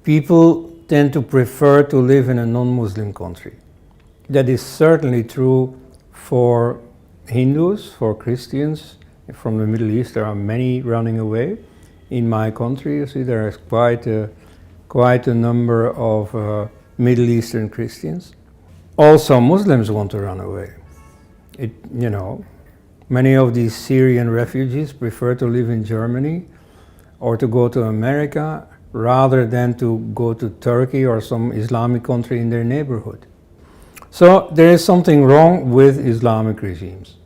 people tend to prefer to live in a non-Muslim country. That is certainly true for Hindus, for Christians. From the Middle East there are many running away. In my country, you see, there is quite a number of Middle Eastern Christians. Also Muslims want to run away. Many of these Syrian refugees prefer to live in Germany or to go to America rather than to go to Turkey or some Islamic country in their neighborhood. So there is something wrong with Islamic regimes.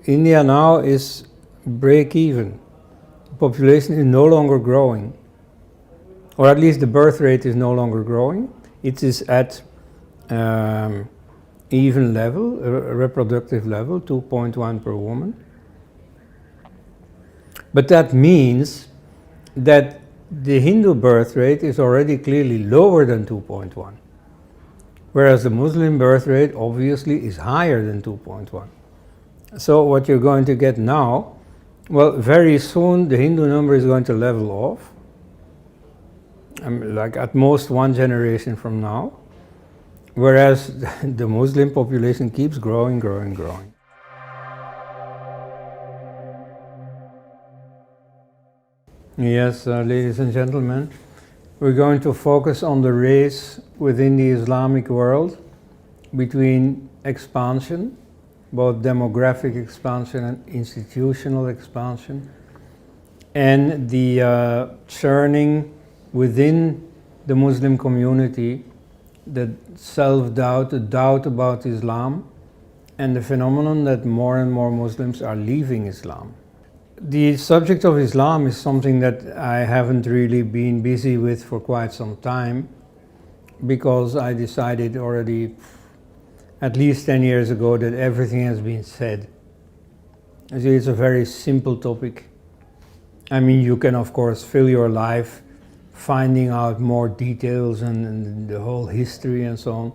India now is break even. The population is no longer growing, or at least the birth rate is no longer growing. It is at even level, a reproductive level, 2.1 per woman. But that means that the Hindu birth rate is already clearly lower than 2.1, whereas the Muslim birth rate obviously is higher than 2.1. So what you're going to get now, well, very soon the Hindu number is going to level off, like at most one generation from now, whereas the Muslim population keeps growing. Yes, ladies and gentlemen, we're going to focus on the race within the Islamic world between expansion, both demographic expansion and institutional expansion, and the churning within the Muslim community, the self-doubt, the doubt about Islam, and the phenomenon that more and more Muslims are leaving Islam. The subject of Islam is something that I haven't really been busy with for quite some time, because I decided already at least 10 years ago that everything has been said. It's a very simple topic. I mean, you can of course fill your life finding out more details and the whole history and so on,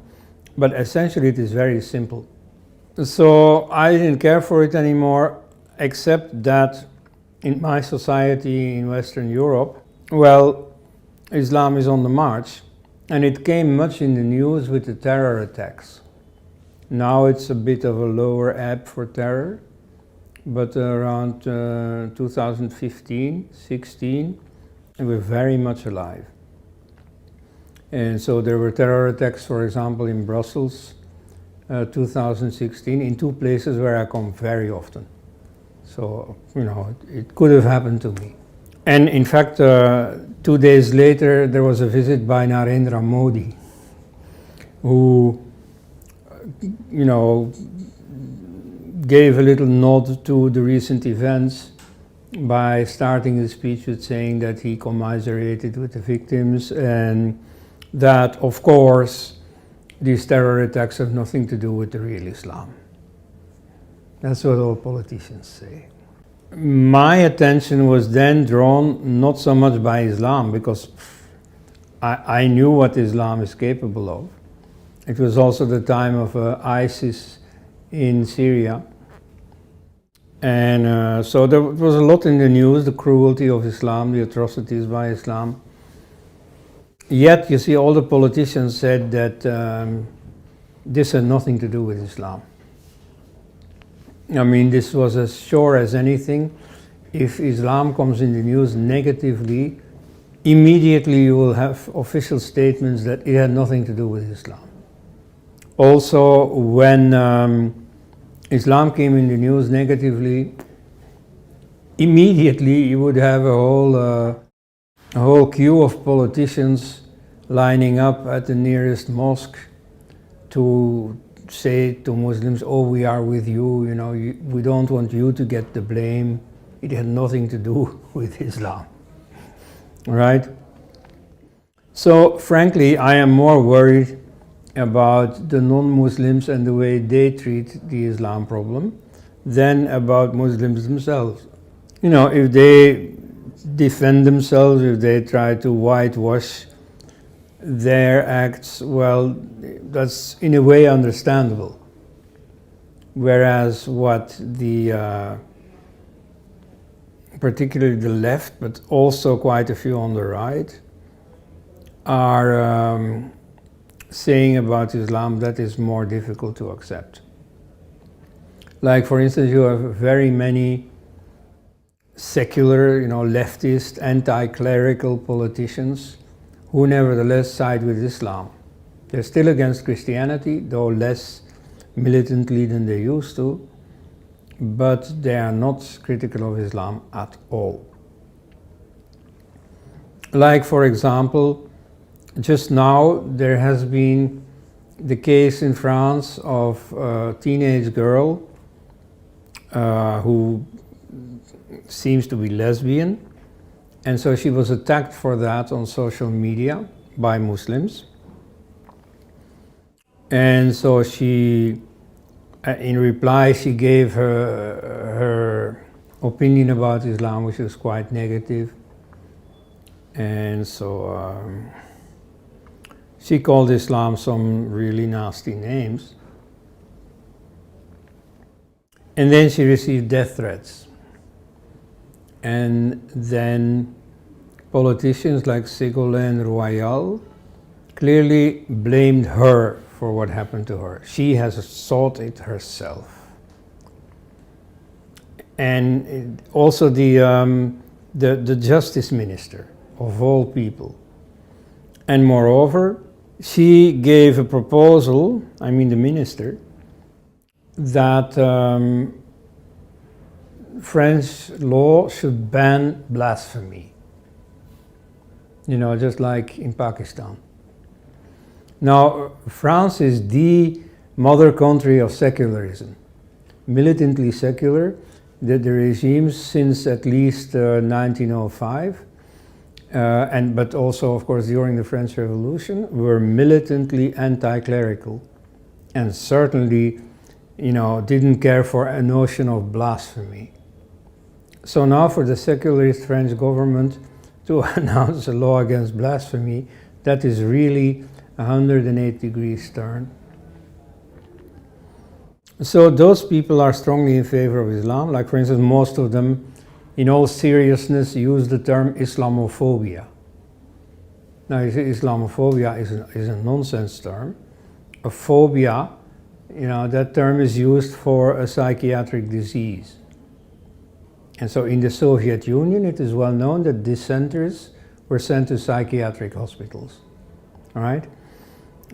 but essentially it is very simple. So I didn't care for it anymore, except that in my society in Western Europe, well, Islam is on the march, and it came much in the news with the terror attacks. Now it's a bit of a lower ebb for terror, but around 2015, 16, we're very much alive. And so there were terror attacks, for example, in Brussels, 2016, in two places where I come very often. So, it could have happened to me. And in fact, 2 days later, there was a visit by Narendra Modi, who, gave a little nod to the recent events by starting his speech with saying that he commiserated with the victims and that, of course, these terror attacks have nothing to do with the real Islam. That's what all politicians say. My attention was then drawn not so much by Islam, because I knew what Islam is capable of. It was also the time of ISIS in Syria. And so there was a lot in the news, the cruelty of Islam, the atrocities by Islam. Yet, you see, all the politicians said that this had nothing to do with Islam. I mean, this was as sure as anything. If Islam comes in the news negatively, immediately you will have official statements that it had nothing to do with Islam. Also, when Islam came in the news negatively, immediately you would have a whole queue of politicians lining up at the nearest mosque to say to Muslims, oh, we are with you, we don't want you to get the blame. It had nothing to do with Islam, right? So frankly, I am more worried about the non-Muslims and the way they treat the Islam problem than about Muslims themselves. If they defend themselves, if they try to whitewash their acts, well, that's in a way understandable. Whereas what particularly the left, but also quite a few on the right, are saying about Islam that is more difficult to accept. Like, for instance, you have very many secular, leftist, anti-clerical politicians who nevertheless side with Islam. They're still against Christianity, though less militantly than they used to, but they are not critical of Islam at all. Like, for example, just now there has been the case in France of a teenage girl who seems to be lesbian, and so she was attacked for that on social media by Muslims. And so she, in reply, she gave her opinion about Islam, which was quite negative. And so she called Islam some really nasty names. And then she received death threats. And then politicians like Ségolène Royal clearly blamed her for what happened to her. She has sought it herself. And also the justice minister, of all people. And moreover, she gave a proposal, the minister, that French law should ban blasphemy. Just like in Pakistan. Now, France is the mother country of secularism, militantly secular. The regimes since at least 1905, but also, of course, during the French Revolution, were militantly anti-clerical, and certainly, didn't care for a notion of blasphemy. So now, for the secularist French government to announce a law against blasphemy, that is really 108 degrees turn. So those people are strongly in favor of Islam. Like, for instance, most of them, in all seriousness, use the term Islamophobia. Now, Islamophobia is a nonsense term. A phobia, that term is used for a psychiatric disease. And so in the Soviet Union, it is well known that dissenters were sent to psychiatric hospitals. All right?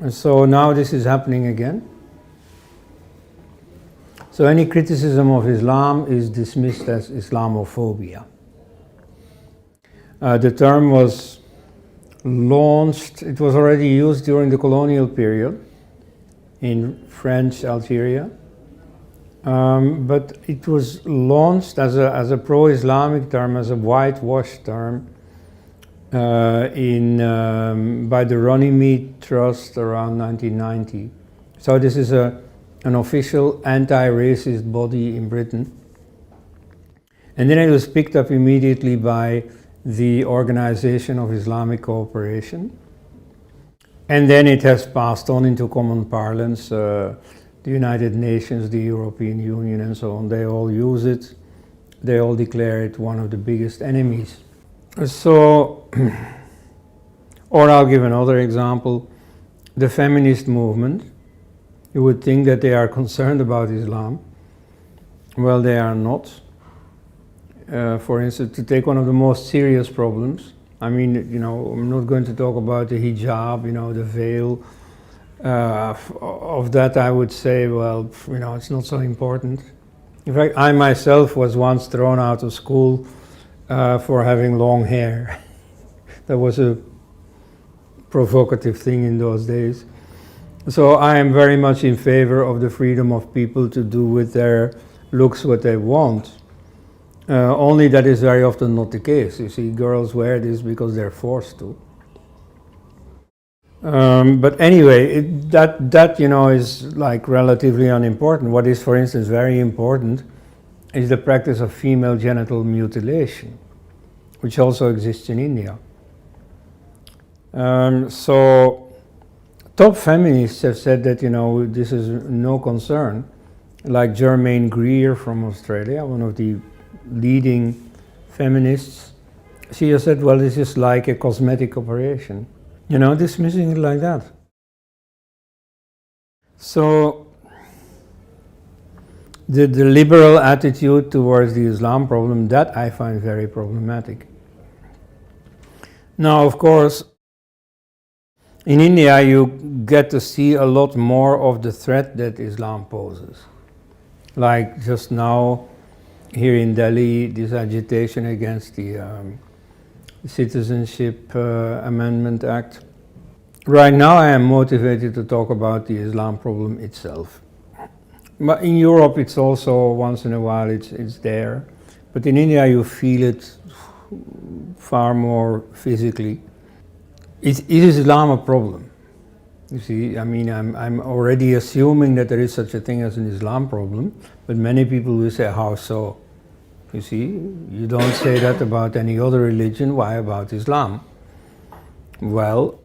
And so now this is happening again. So any criticism of Islam is dismissed as Islamophobia. The term was launched, it was already used during the colonial period in French Algeria, but it was launched as a pro-Islamic term, as a whitewash term, by the Runnymede Trust around 1990. So this is an official anti-racist body in Britain. And then it was picked up immediately by the Organization of Islamic Cooperation. And then it has passed on into common parlance. The United Nations, the European Union, and so on, they all use it. They all declare it one of the biggest enemies. So, or I'll give another example. The feminist movement. You would think that they are concerned about Islam. Well, they are not. For instance, to take one of the most serious problems, I'm not going to talk about the hijab, the veil. Of that, I would say, well, it's not so important. In fact, I myself was once thrown out of school for having long hair. That was a provocative thing in those days. So I am very much in favor of the freedom of people to do with their looks what they want. Only that is very often not the case. You see, girls wear this because they're forced to. But anyway, that is like relatively unimportant. What is, for instance, very important is the practice of female genital mutilation, which also exists in India. So top feminists have said that, this is no concern. Like Germaine Greer from Australia, one of the leading feminists, she has said, well, this is like a cosmetic operation. dismissing it like that. So the liberal attitude towards the Islam problem, that I find very problematic. Now, of course, in India you get to see a lot more of the threat that Islam poses. Like just now, here in Delhi, this agitation against the Citizenship Amendment Act. Right now I am motivated to talk about the Islam problem itself. But in Europe it's also, once in a while, it's there. But in India you feel it far more physically. Is Islam a problem? You see, I mean, I'm already assuming that there is such a thing as an Islam problem, but many people will say, how so? You see, you don't say that about any other religion, why about Islam? Well,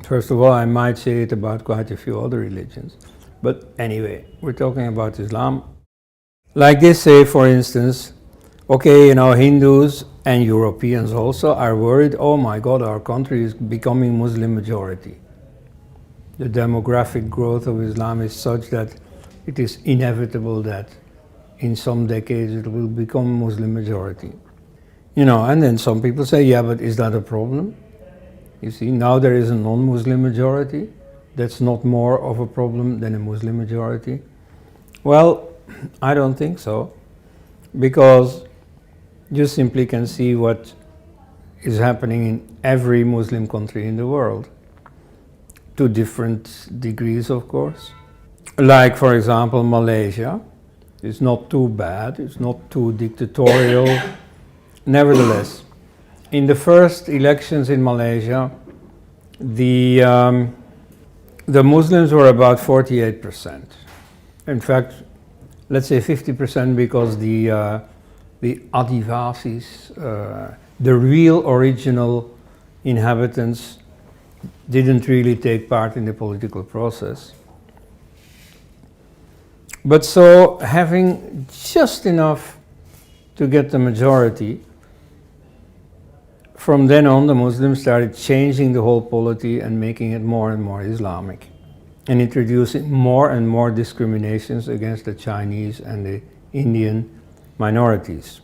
first of all, I might say it about quite a few other religions. But anyway, we're talking about Islam. Like they say, for instance, okay, Hindus and Europeans also are worried, oh my God, our country is becoming Muslim majority. The demographic growth of Islam is such that it is inevitable that in some decades it will become Muslim majority. And then some people say, yeah, but is that a problem? You see, now there is a non-Muslim majority. That's not more of a problem than a Muslim majority. Well, I don't think so, because you simply can see what is happening in every Muslim country in the world, to different degrees, of course. Like, for example, Malaysia. It's not too bad, it's not too dictatorial. Nevertheless, in the first elections in Malaysia, the Muslims were about 48%. In fact, let's say 50%, because the Adivasis, the real original inhabitants, didn't really take part in the political process. But so, having just enough to get the majority, from then on the Muslims started changing the whole polity and making it more and more Islamic, and introducing more and more discriminations against the Chinese and the Indian minorities,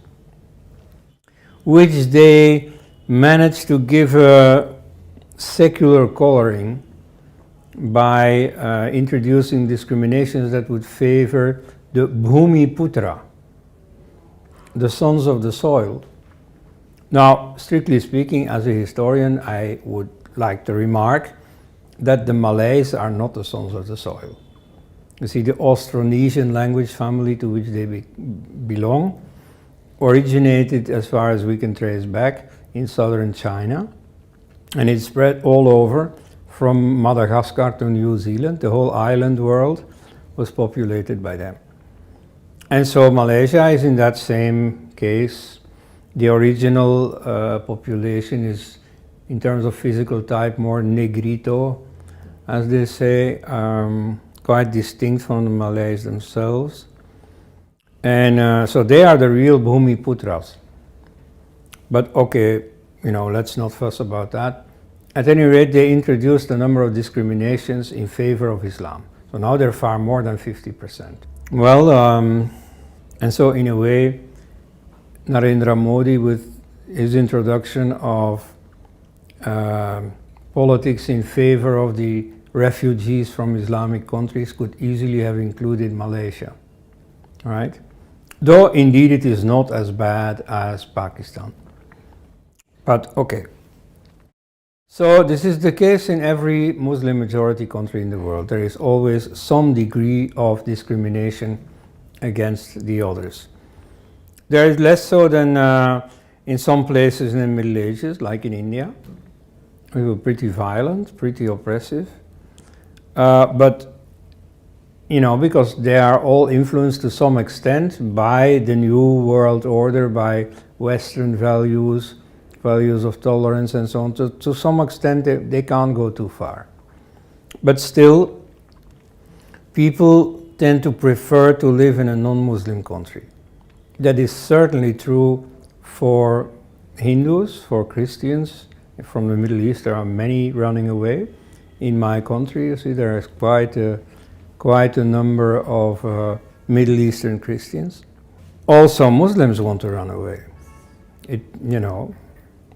which they managed to give a secular coloring by introducing discriminations that would favor the Bhumi Putra, the sons of the soil. Now, strictly speaking, as a historian, I would like to remark that the Malays are not the sons of the soil. You see, the Austronesian language family to which they belong originated, as far as we can trace back, in southern China, and it spread all over from Madagascar to New Zealand. The whole island world was populated by them. And so Malaysia is in that same case. The original population is, in terms of physical type, more negrito, as they say, quite distinct from the Malays themselves. And so they are the real Bhumi Putras. But okay, let's not fuss about that. At any rate, they introduced a number of discriminations in favor of Islam. So now they're far more than 50%. Well, and so in a way, Narendra Modi, with his introduction of politics in favor of the refugees from Islamic countries, could easily have included Malaysia, right? Though indeed it is not as bad as Pakistan. But okay. So this is the case in every Muslim majority country in the world. There is always some degree of discrimination against the others. There is less so than in some places in the Middle Ages, like in India. We were pretty violent, pretty oppressive. But, because they are all influenced to some extent by the New World Order, by Western values of tolerance and so on. To some extent, they can't go too far. But still, people tend to prefer to live in a non-Muslim country. That is certainly true for Hindus, for Christians, from the Middle East. There are many running away. In my country, you see, there is quite a number of Middle Eastern Christians. Also, Muslims want to run away.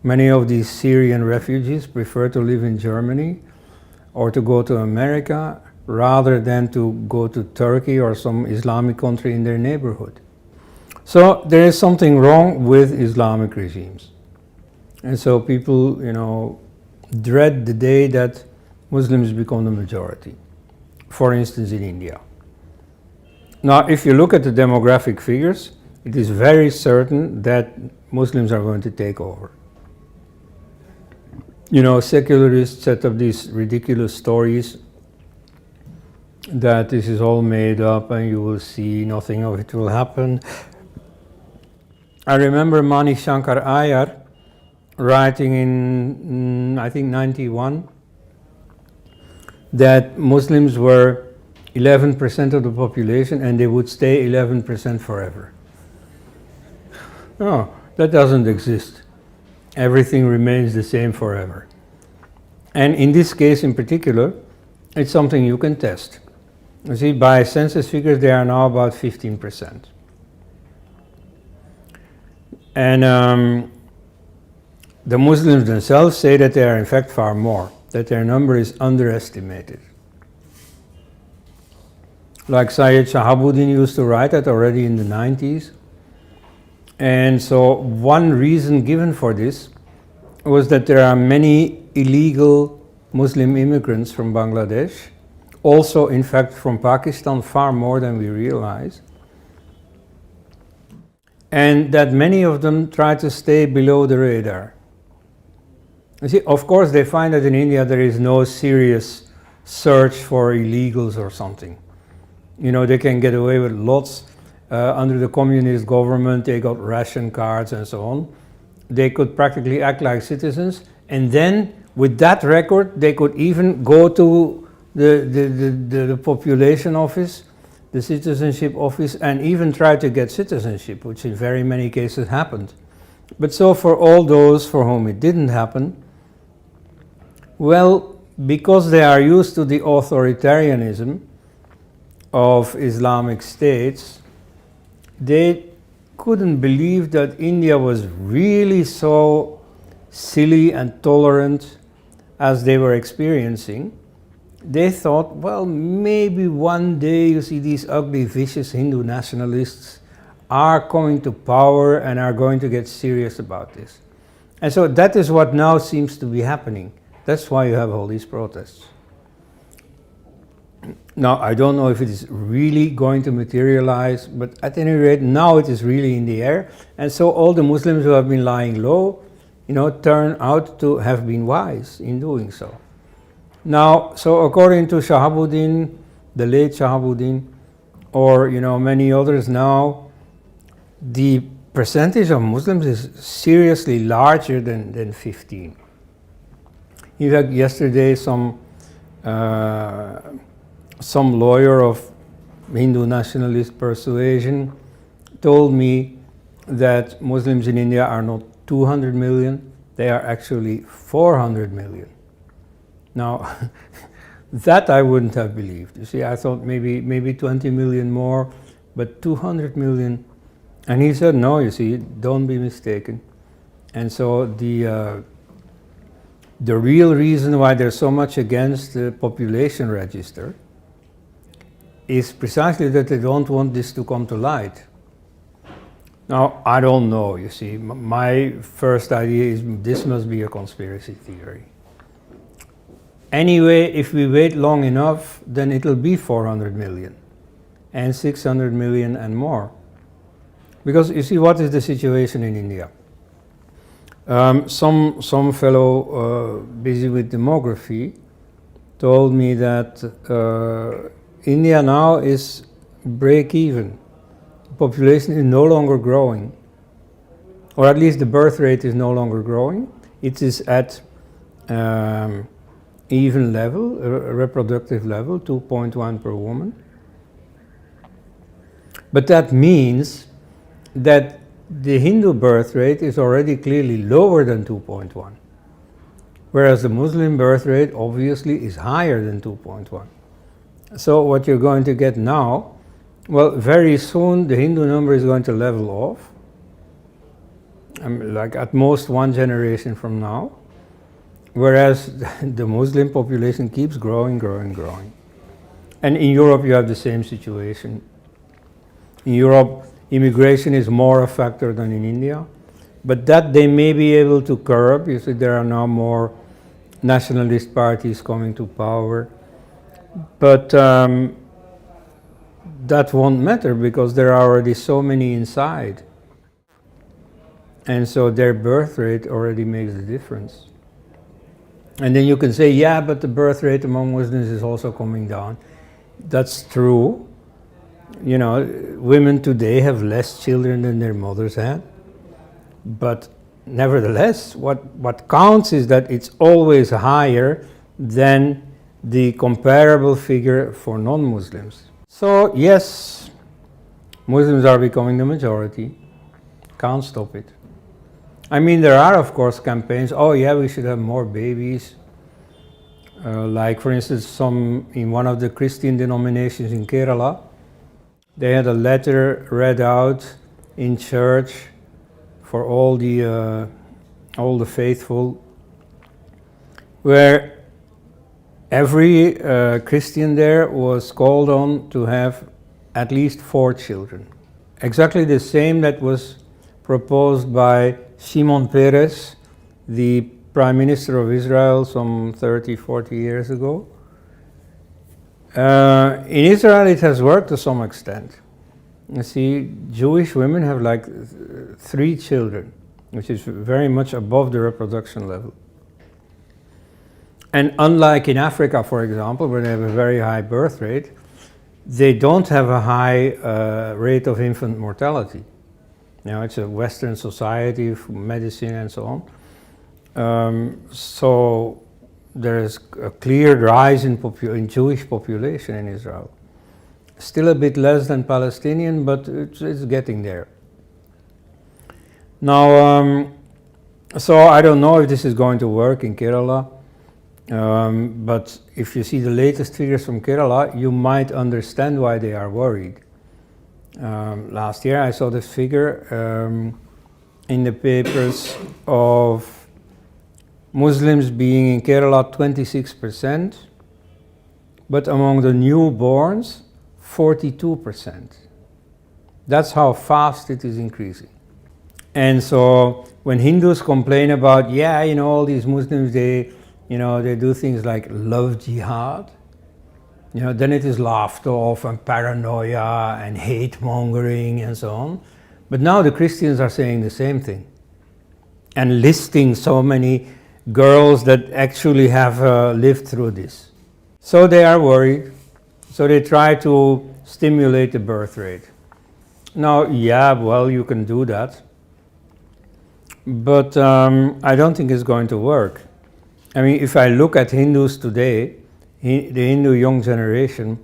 Many of these Syrian refugees prefer to live in Germany or to go to America rather than to go to Turkey or some Islamic country in their neighborhood. So there is something wrong with Islamic regimes. And so people, dread the day that Muslims become the majority. For instance, in India. Now, if you look at the demographic figures, it is very certain that Muslims are going to take over. Secularists set up these ridiculous stories that this is all made up and you will see nothing of it will happen. I remember Mani Shankar Iyer writing in, I think, 91, that Muslims were 11% of the population and they would stay 11% forever. No, that doesn't exist. Everything remains the same forever. And in this case in particular, it's something you can test. You see, by census figures, they are now about 15%. And the Muslims themselves say that they are in fact far more, that their number is underestimated. Like Syed Shahabuddin used to write that already in the 90s. And so one reason given for this was that there are many illegal Muslim immigrants from Bangladesh, also in fact from Pakistan, far more than we realize, and that many of them try to stay below the radar. You see, of course they find that in India there is no serious search for illegals or something. They can get away with lots. Under the communist government, they got ration cards and so on. They could practically act like citizens, and then with that record, they could even go to the population office, the citizenship office, and even try to get citizenship, which in very many cases happened. But so for all those for whom it didn't happen, well, because they are used to the authoritarianism of Islamic states, they couldn't believe that India was really so silly and tolerant as they were experiencing. They thought, well, maybe one day, you see, these ugly, vicious Hindu nationalists are coming to power and are going to get serious about this. And so that is what now seems to be happening. That's why you have all these protests. Now, I don't know if it is really going to materialize, but at any rate, now it is really in the air. And so all the Muslims who have been lying low, turn out to have been wise in doing so. Now, so according to Shahabuddin, the late Shahabuddin, or many others now, the percentage of Muslims is seriously larger than 15. In fact, yesterday some lawyer of Hindu nationalist persuasion told me that Muslims in India are not 200 million, they are actually 400 million. Now, that I wouldn't have believed. You see, I thought maybe 20 million more, but 200 million. And he said, no, you see, don't be mistaken. And so the real reason why there's so much against the population register is precisely that they don't want this to come to light. Now, I don't know, you see, my first idea is this must be a conspiracy theory. Anyway, if we wait long enough, then it'll be 400 million and 600 million and more. Because you see, what is the situation in India? Some fellow busy with demography told me that India now is break even. The population is no longer growing, or at least the birth rate is no longer growing. It is at even level, a reproductive level, 2.1 per woman. But that means that the Hindu birth rate is already clearly lower than 2.1. whereas the Muslim birth rate obviously is higher than 2.1. So what you're going to get now, well, very soon the Hindu number is going to level off, like at most one generation from now, whereas the Muslim population keeps growing, growing, growing. And in Europe you have the same situation. In Europe, immigration is more a factor than in India, but that they may be able to curb. You see, there are now more nationalist parties coming to power, but that won't matter because there are already so many inside. And so their birth rate already makes the difference. And then you can say, yeah, but the birth rate among Muslims is also coming down. That's true. You know, women today have less children than their mothers had. But nevertheless, what counts is that it's always higher than the comparable figure for non-Muslims. So yes, Muslims are becoming the majority. Can't stop it. I mean, there are of course campaigns, oh yeah, we should have more babies. Like for instance, in one of the Christian denominations in Kerala, they had a letter read out in church for all the faithful, where every Christian there was called on to have at least 4 children. Exactly the same that was proposed by Shimon Peres, the Prime Minister of Israel some 30, 40 years ago. In Israel it has worked to some extent. You see, Jewish women have like 3 children, which is very much above the reproduction level. And unlike in Africa, for example, where they have a very high birth rate, they don't have a high rate of infant mortality. You know, it's a Western society, medicine and so on. So there is a clear rise in Jewish population in Israel. Still a bit less than Palestinian, but it's getting there. Now, so I don't know if this is going to work in Kerala, but if you see the latest figures from Kerala, you might understand why they are worried. Last year I saw this figure in the papers of Muslims being in Kerala 26%, but among the newborns 42%. That's how fast it is increasing. And so when Hindus complain about, yeah, you know, all these Muslims, they do things like love jihad, you know, then it is laughed off and paranoia and hate mongering and so on. But now the Christians are saying the same thing and listing so many girls that actually have lived through this. So they are worried. So they try to stimulate the birth rate. Now, yeah, well, you can do that. But I don't think it's going to work. I mean, if I look at Hindus today, the Hindu young generation,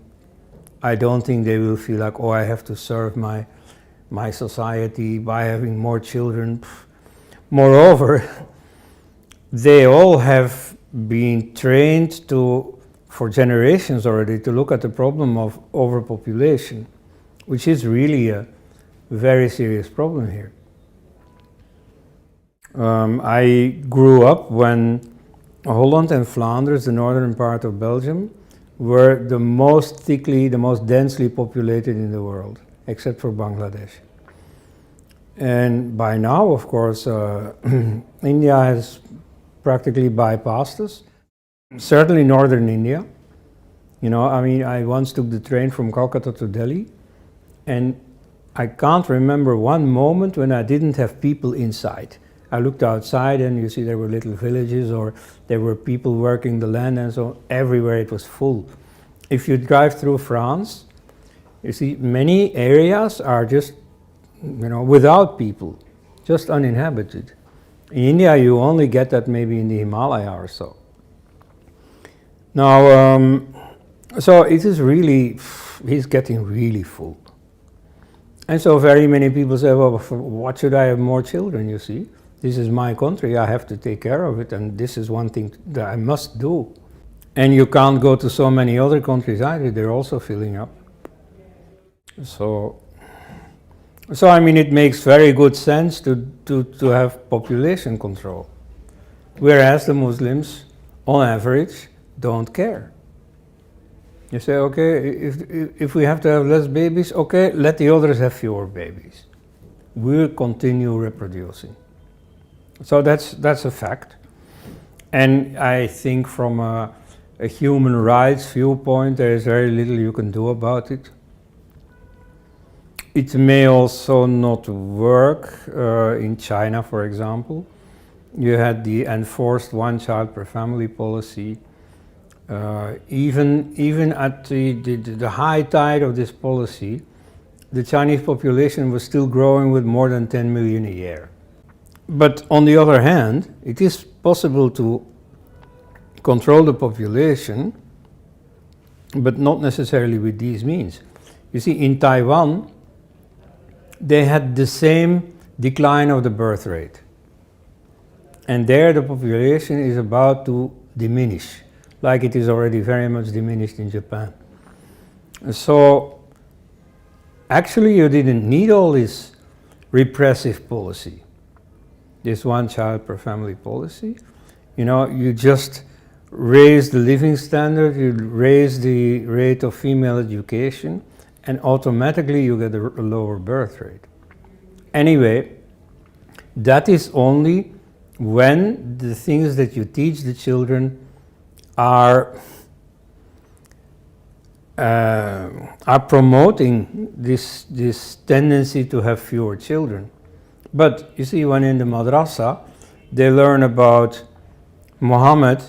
I don't think they will feel like, oh, I have to serve my society by having more children. Moreover, they all have been trained for generations already to look at the problem of overpopulation, which is really a very serious problem here. I grew up when Holland and Flanders, the northern part of Belgium, were the most densely populated in the world, except for Bangladesh. And by now, of course, India has practically bypassed us. Certainly northern India. You know, I mean, I once took the train from Calcutta to Delhi, and I can't remember one moment when I didn't have people inside. I looked outside and you see there were little villages or there were people working the land, and so everywhere it was full. If you drive through France, you see many areas are just, you know, without people, just uninhabited. In India you only get that maybe in the Himalaya or so. Now, so it is really, he's getting really full. And so very many people say, well, what should I have more children, you see? This is my country, I have to take care of it, and this is one thing that I must do. And you can't go to so many other countries either, they're also filling up. So I mean, it makes very good sense to have population control. Whereas the Muslims, on average, don't care. You say, okay, if we have to have less babies, okay, let the others have fewer babies. We'll continue reproducing. So that's a fact. And I think from a human rights viewpoint, there is very little you can do about it. It may also not work. In China, for example, you had the enforced one child per family policy. Even at the high tide of this policy, the Chinese population was still growing with more than 10 million a year. But on the other hand, it is possible to control the population, but not necessarily with these means. You see, in Taiwan, they had the same decline of the birth rate. And there the population is about to diminish, like it is already very much diminished in Japan. So actually you didn't need all this repressive policy, this one child per family policy. You know, you just raise the living standard, you raise the rate of female education, and automatically you get a lower birth rate. Anyway, that is only when the things that you teach the children are promoting this tendency to have fewer children. But you see, when in the madrasa, they learn about Muhammad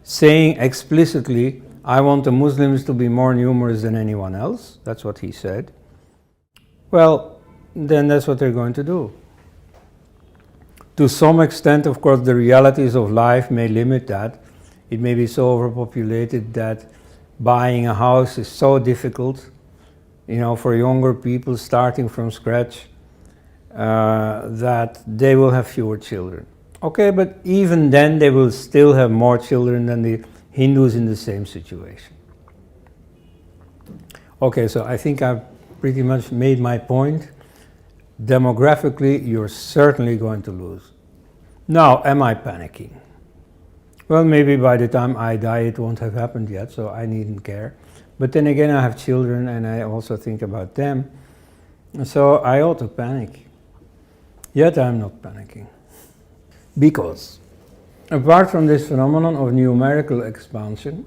saying explicitly, I want the Muslims to be more numerous than anyone else. That's what he said. Well, then that's what they're going to do. To some extent, of course, the realities of life may limit that. It may be so overpopulated that buying a house is so difficult, you know, for younger people starting from scratch, that they will have fewer children. Okay, but even then they will still have more children than the Hindus in the same situation. Okay, so I think I've pretty much made my point. Demographically, you're certainly going to lose. Now, am I panicking? Well, maybe by the time I die it won't have happened yet, so I needn't care. But then again, I have children and I also think about them, so I ought to panic. Yet I'm not panicking. Because apart from this phenomenon of numerical expansion,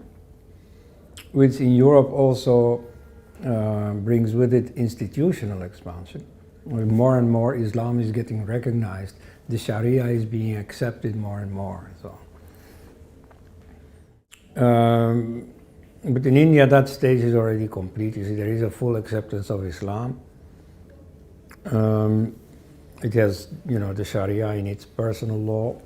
which in Europe also brings with it institutional expansion, where more and more Islam is getting recognized, the Sharia is being accepted more and more. So. But in India that stage is already complete. You see, there is a full acceptance of Islam. It has, you know, the Sharia in its personal law.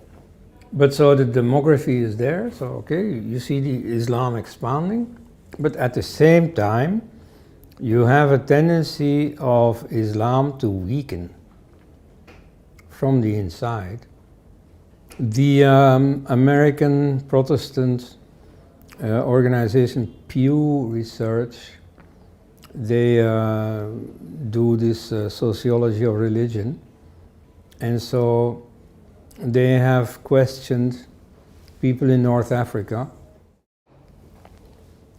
But so the demography is there, so okay, you see the Islam expanding, but at the same time, you have a tendency of Islam to weaken from the inside. The American Protestant organization Pew Research, they do this sociology of religion, and so they have questioned people in North Africa,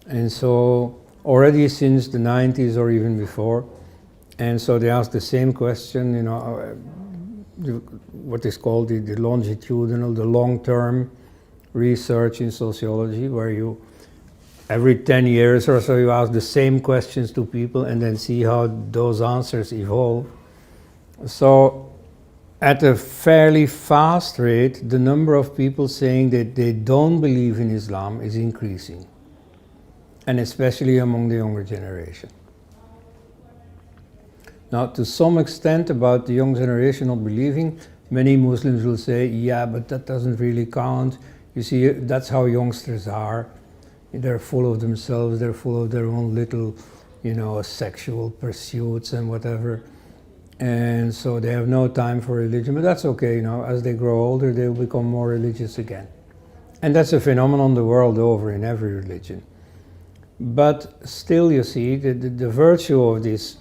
and so already since the 90s or even before, and so they asked the same question, you know, what is called the longitudinal, the long-term research in sociology, where you every 10 years or so you ask the same questions to people and then see how those answers evolve. So at a fairly fast rate, the number of people saying that they don't believe in Islam is increasing, and especially among the younger generation. Now, to some extent about the young generation not believing, many Muslims will say, yeah, but that doesn't really count. You see, that's how youngsters are. They're full of themselves, they're full of their own little, you know, sexual pursuits and whatever. and so they have no time for religion, but that's okay, as they grow older they will become more religious again. And that's a phenomenon the world over in every religion. But still, you see, the virtue of this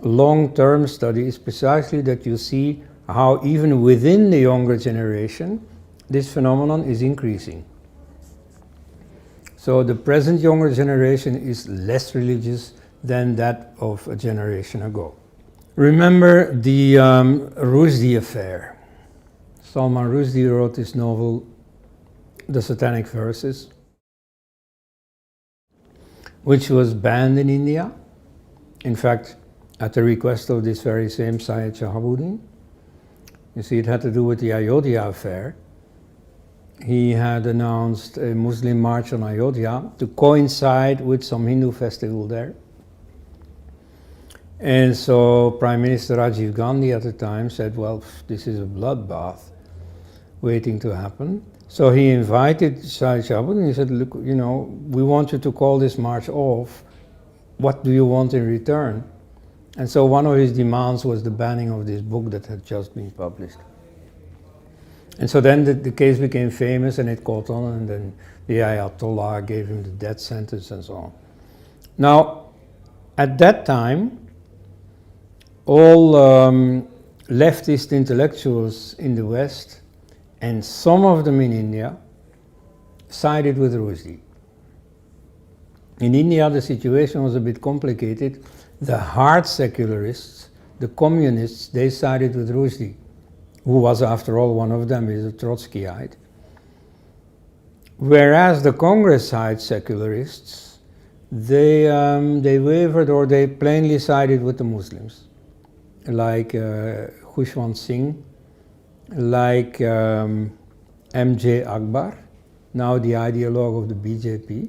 long-term study is precisely that you see how even within the younger generation this phenomenon is increasing. So the present younger generation is less religious than that of a generation ago. Remember the Rushdie affair. Salman Rushdie wrote this novel, The Satanic Verses, which was banned in India. In fact, at the request of this very same Syed Shahabuddin. You see, it had to do with the Ayodhya affair. He had announced a Muslim march on Ayodhya to coincide with some Hindu festival there. And so Prime Minister Rajiv Gandhi at the time said, well, this is a bloodbath waiting to happen. So he invited Syed Shahabuddin and he said, look, we want you to call this march off. What do you want in return? And so one of his demands was the banning of this book that had just been published. And so then the case became famous and it caught on, and then the Ayatollah gave him the death sentence and so on. Now, at that time, all leftist intellectuals in the West, and some of them in India, sided with Rushdie. In India, the situation was a bit complicated. The hard secularists, the communists, they sided with Rushdie, who was, after all, one of them is a Trotskyite. Whereas the Congress side secularists, they wavered, or they plainly sided with the Muslims, like Khushwant Singh, like M.J. Akbar, now the ideologue of the BJP,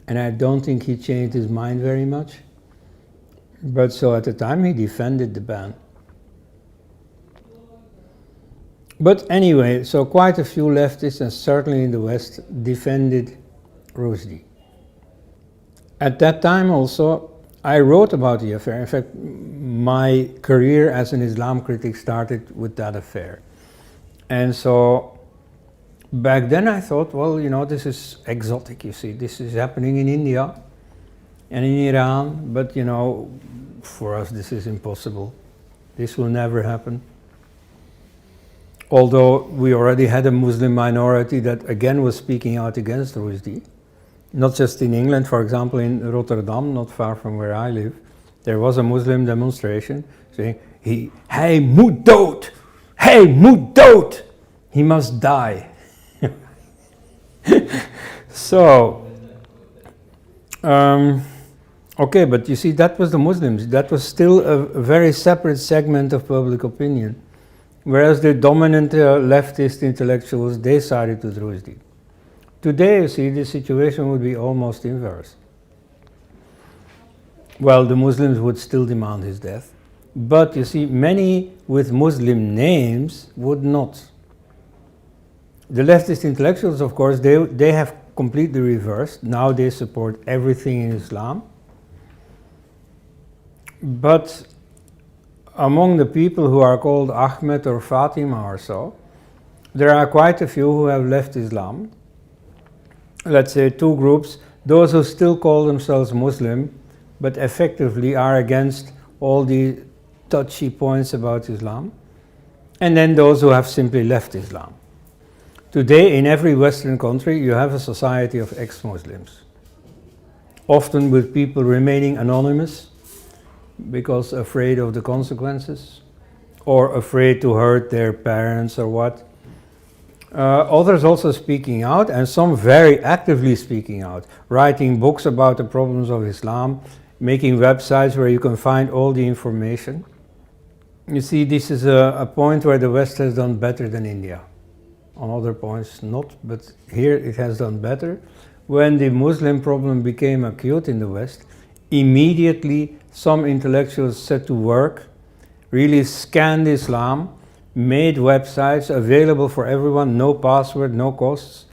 and I don't think he changed his mind very much. But so at the time he defended the ban. But anyway, so quite a few leftists, and certainly in the West, defended Rushdie. At that time also, I wrote about the affair. In fact, my career as an Islam critic started with that affair. And so back then I thought, well, this is exotic, you see. This is happening in India and in Iran, but for us this is impossible. This will never happen. Although we already had a Muslim minority that again was speaking out against Rushdie. Not just in England, for example, in Rotterdam, not far from where I live, there was a Muslim demonstration saying, hij moet dood! Hij moet dood! He must die. So, okay, but you see, that was the Muslims. That was still a very separate segment of public opinion. Whereas the dominant leftist intellectuals, they sided with Rushdie. Today, you see, the situation would be almost inverse. Well, the Muslims would still demand his death, but you see, many with Muslim names would not. The leftist intellectuals, of course, they have completely reversed. Now they support everything in Islam. But among the people who are called Ahmed or Fatima or so, there are quite a few who have left Islam. Let's say two groups, those who still call themselves Muslim, but effectively are against all the touchy points about Islam, and then those who have simply left Islam. Today, in every Western country, you have a society of ex-Muslims, often with people remaining anonymous because afraid of the consequences, or afraid to hurt their parents or what. Others also speaking out, and some very actively speaking out, writing books about the problems of Islam, making websites where you can find all the information. You see, this is a point where the West has done better than India. On other points not, but here it has done better. When the Muslim problem became acute in the West, immediately some intellectuals set to work, really scanned Islam, made websites available for everyone, no password, no costs,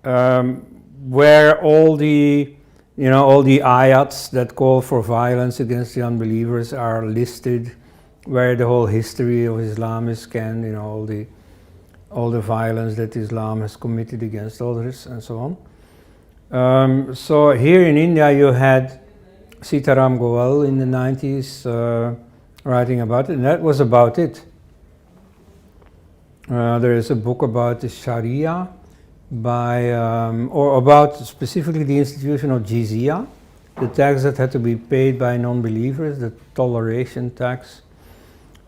where all the ayats that call for violence against the unbelievers are listed, where the whole history of Islam is scanned, you know, all the violence that Islam has committed against others and so on. So here in India you had Sitaram Goel in the 90s writing about it, and that was about it. There is a book about the Sharia by, or about specifically the institution of jizya, the tax that had to be paid by non-believers, the toleration tax,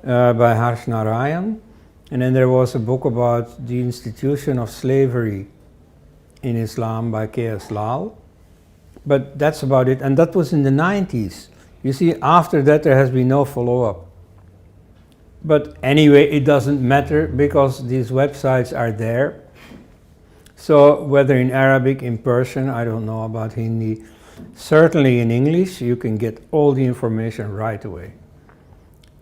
by Harsh Narayan. And then there was a book about the institution of slavery in Islam by K.S. Lal. But that's about it, and that was in the 90s. You see, after that there has been no follow-up. But anyway, it doesn't matter because these websites are there. So whether in Arabic, in Persian, I don't know about Hindi, certainly in English, you can get all the information right away.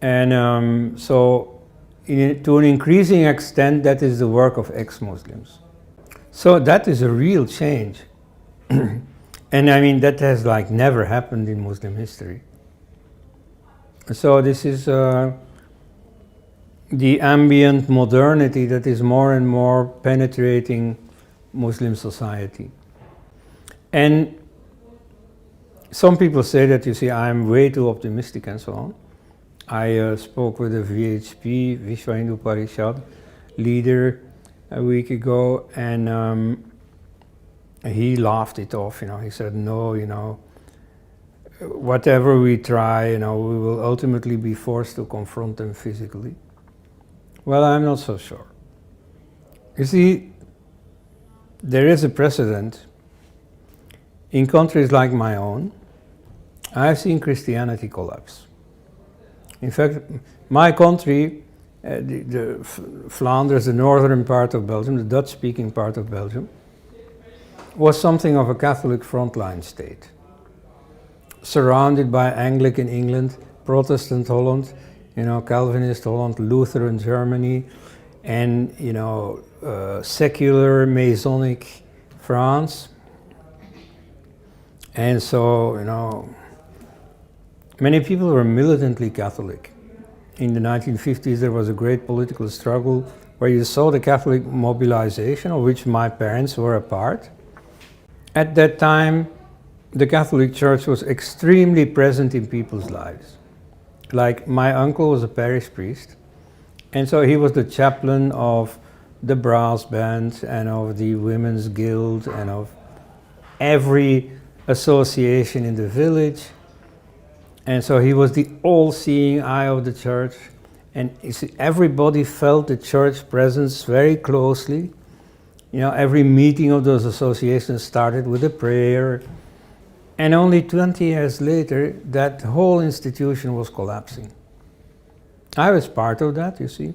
And so to an increasing extent, that is the work of ex-Muslims. So that is a real change. And I mean, that has like never happened in Muslim history. So this is the ambient modernity that is more and more penetrating Muslim society. And some people say that, you see, I'm way too optimistic and so on. I spoke with a VHP, Vishwa Hindu Parishad, leader a week ago, and he laughed it off, you know. He said, no, you know, whatever we try, you know, we will ultimately be forced to confront them physically. Well, I'm not so sure. You see, there is a precedent. In countries like my own, I've seen Christianity collapse. In fact, my country, the Flanders, the northern part of Belgium, the Dutch-speaking part of Belgium, was something of a Catholic frontline state, surrounded by Anglican England, Protestant Holland, you know, Calvinist Holland, Lutheran Germany, and, you know, secular Masonic France. And so, you know, many people were militantly Catholic. In the 1950s, there was a great political struggle where you saw the Catholic mobilization, of which my parents were a part. At that time, the Catholic Church was extremely present in people's lives. Like, my uncle was a parish priest, and so he was the chaplain of the brass band and of the women's guild and of every association in the village. And so he was the all-seeing eye of the church, and you see, everybody felt the church presence very closely. You know, every meeting of those associations started with a prayer. And only 20 years later, that whole institution was collapsing. I was part of that, you see.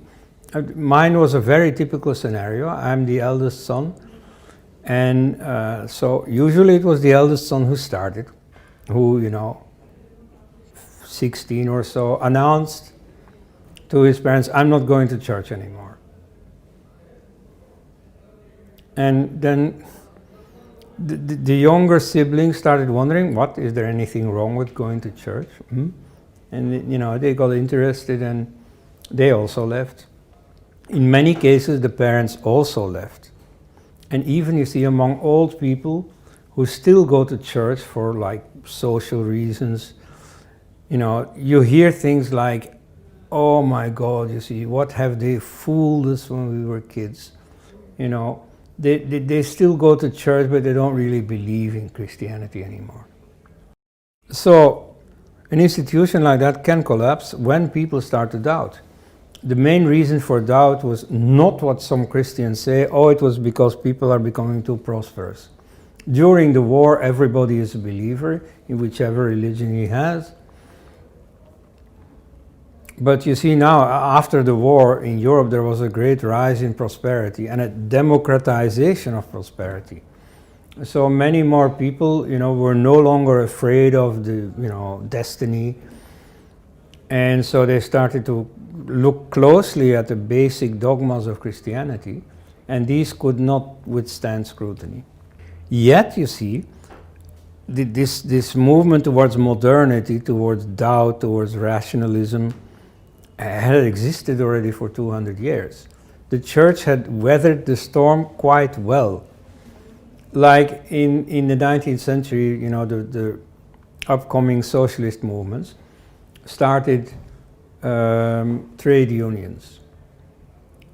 Mine was a very typical scenario. I'm the eldest son. And so usually it was the eldest son who started, who, you know, 16 or so, announced to his parents, I'm not going to church anymore. And then the younger siblings started wondering, what, is there anything wrong with going to church? And, you know, they got interested and they also left. In many cases, the parents also left. And even, you see, among old people who still go to church for like social reasons, you know, you hear things like, oh my God, you see, what have they fooled us when we were kids? You know, they still go to church, but they don't really believe in Christianity anymore. So an institution like that can collapse when people start to doubt. The main reason for doubt was not what some Christians say, oh, it was because people are becoming too prosperous. During the war, everybody is a believer in whichever religion he has. But you see now, after the war in Europe, there was a great rise in prosperity and a democratization of prosperity. So many more people, you know, were no longer afraid of the, you know, destiny. And so they started to look closely at the basic dogmas of Christianity, and these could not withstand scrutiny. Yet, you see, this movement towards modernity, towards doubt, towards rationalism, had existed already for 200 years. The church had weathered the storm quite well. Like in the 19th century, you know, the upcoming socialist movements started trade unions.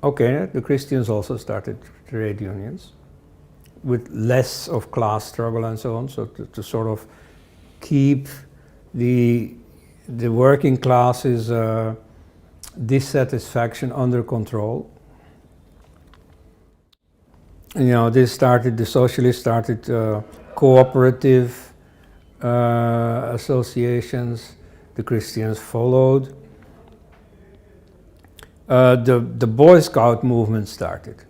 Okay, the Christians also started trade unions with less of class struggle and so on, so to sort of keep the working classes' dissatisfaction under control. You know, the socialists started cooperative associations, the Christians followed. The Boy Scout movement started.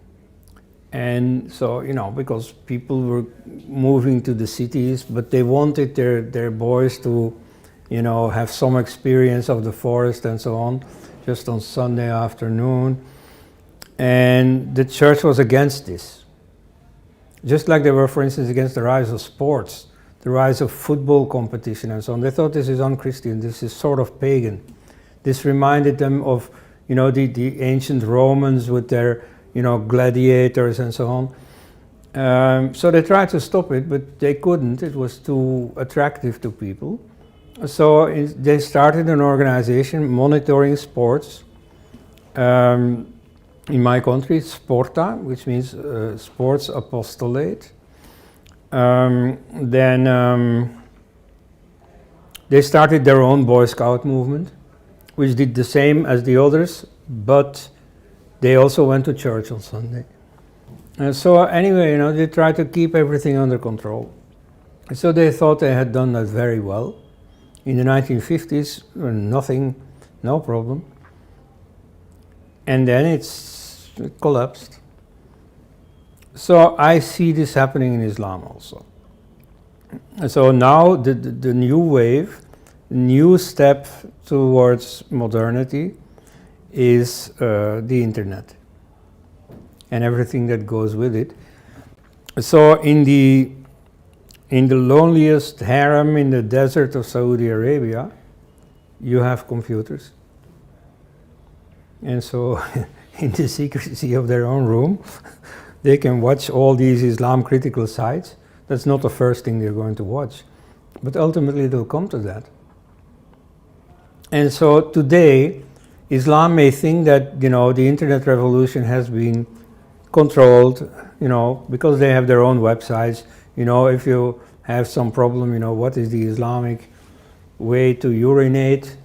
And so, you know, because people were moving to the cities, but they wanted their boys to, you know, have some experience of the forest and so on, just on Sunday afternoon. And the church was against this. Just like they were, for instance, against the rise of sports, the rise of football competition and so on. They thought this is un-Christian, this is sort of pagan. This reminded them of, you know, the ancient Romans with their, you know, gladiators and so on. So they tried to stop it, but they couldn't. It was too attractive to people. So they started an organization monitoring sports. In my country, Sporta, which means Sports Apostolate. Then they started their own Boy Scout movement, which did the same as the others, but they also went to church on Sunday. And so anyway, you know, they tried to keep everything under control. So they thought they had done that very well. In the 1950s, nothing, no problem. And then it collapsed. So I see this happening in Islam also. And so now the new wave, new step towards modernity is the internet and everything that goes with it. So in the loneliest harem in the desert of Saudi Arabia, you have computers. And so in the secrecy of their own room, they can watch all these Islam critical sites. That's not the first thing they're going to watch, but ultimately they'll come to that. And so today, Islam may think that, you know, the internet revolution has been controlled, you know, because they have their own websites. You know, if you have some problem, you know, what is the Islamic way to urinate?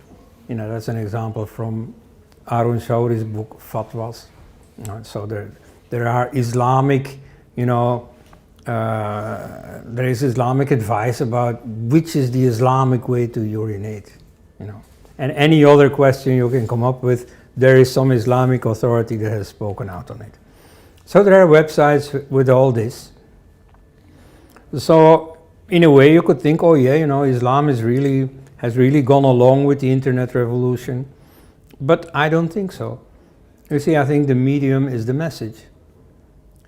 You know, that's an example from Arun Shauri's book, Fatwas. You know, so there are Islamic, you know, there is Islamic advice about which is the Islamic way to urinate, you know. And any other question you can come up with, there is some Islamic authority that has spoken out on it. So there are websites with all this. So in a way you could think, oh yeah, you know, Islam has really gone along with the internet revolution. But I don't think so. You see, I think the medium is the message.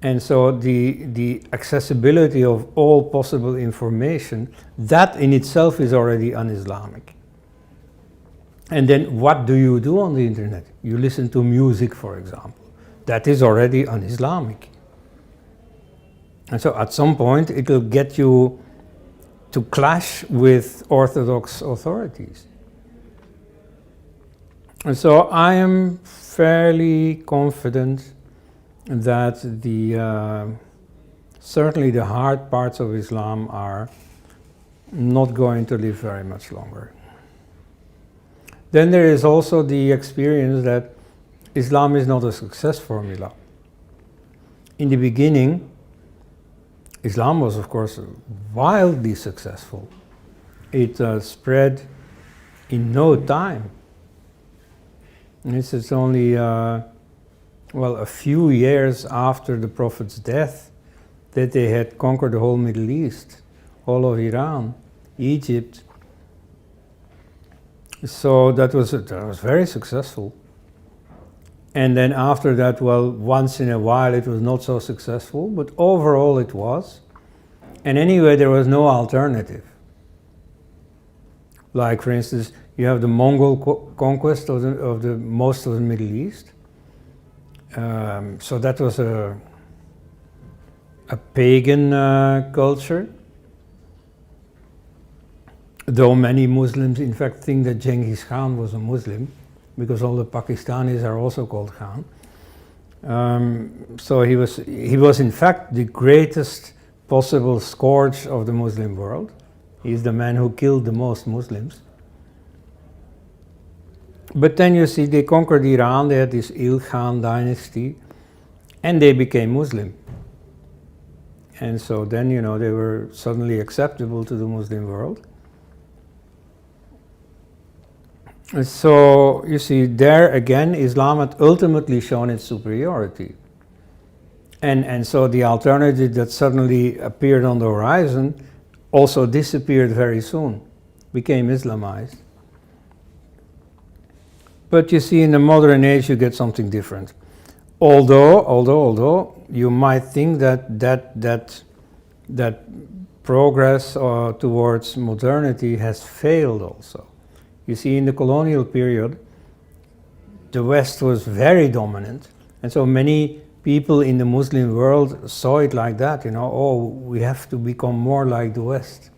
And so the accessibility of all possible information, that in itself is already un-Islamic. And then what do you do on the internet? You listen to music, for example. That is already un-Islamic. And so at some point it will get you to clash with orthodox authorities. And so I am fairly confident that certainly the hard parts of Islam are not going to live very much longer. Then there is also the experience that Islam is not a success formula. In the beginning, Islam was, of course, wildly successful. It spread in no time. It's only, a few years after the Prophet's death that they had conquered the whole Middle East, all of Iran, Egypt. So that was very successful. And then after that, well, once in a while it was not so successful, but overall it was. And anyway, there was no alternative. Like, for instance, You have the Mongol conquest of the most of the Middle East. So that was a pagan culture. Though many Muslims in fact think that Genghis Khan was a Muslim, because all the Pakistanis are also called Khan. So he was in fact the greatest possible scourge of the Muslim world. He's the man who killed the most Muslims. But then you see, they conquered Iran, they had this Il-Khan dynasty, and they became Muslim. And so then, you know, they were suddenly acceptable to the Muslim world. So, you see, there again, Islam had ultimately shown its superiority. And so the alternative that suddenly appeared on the horizon also disappeared very soon, became Islamized. But you see, in the modern age, you get something different. Although you might think that progress towards modernity has failed also. You see, in the colonial period, the West was very dominant, and so many people in the Muslim world saw it like that, you know, oh, we have to become more like the West.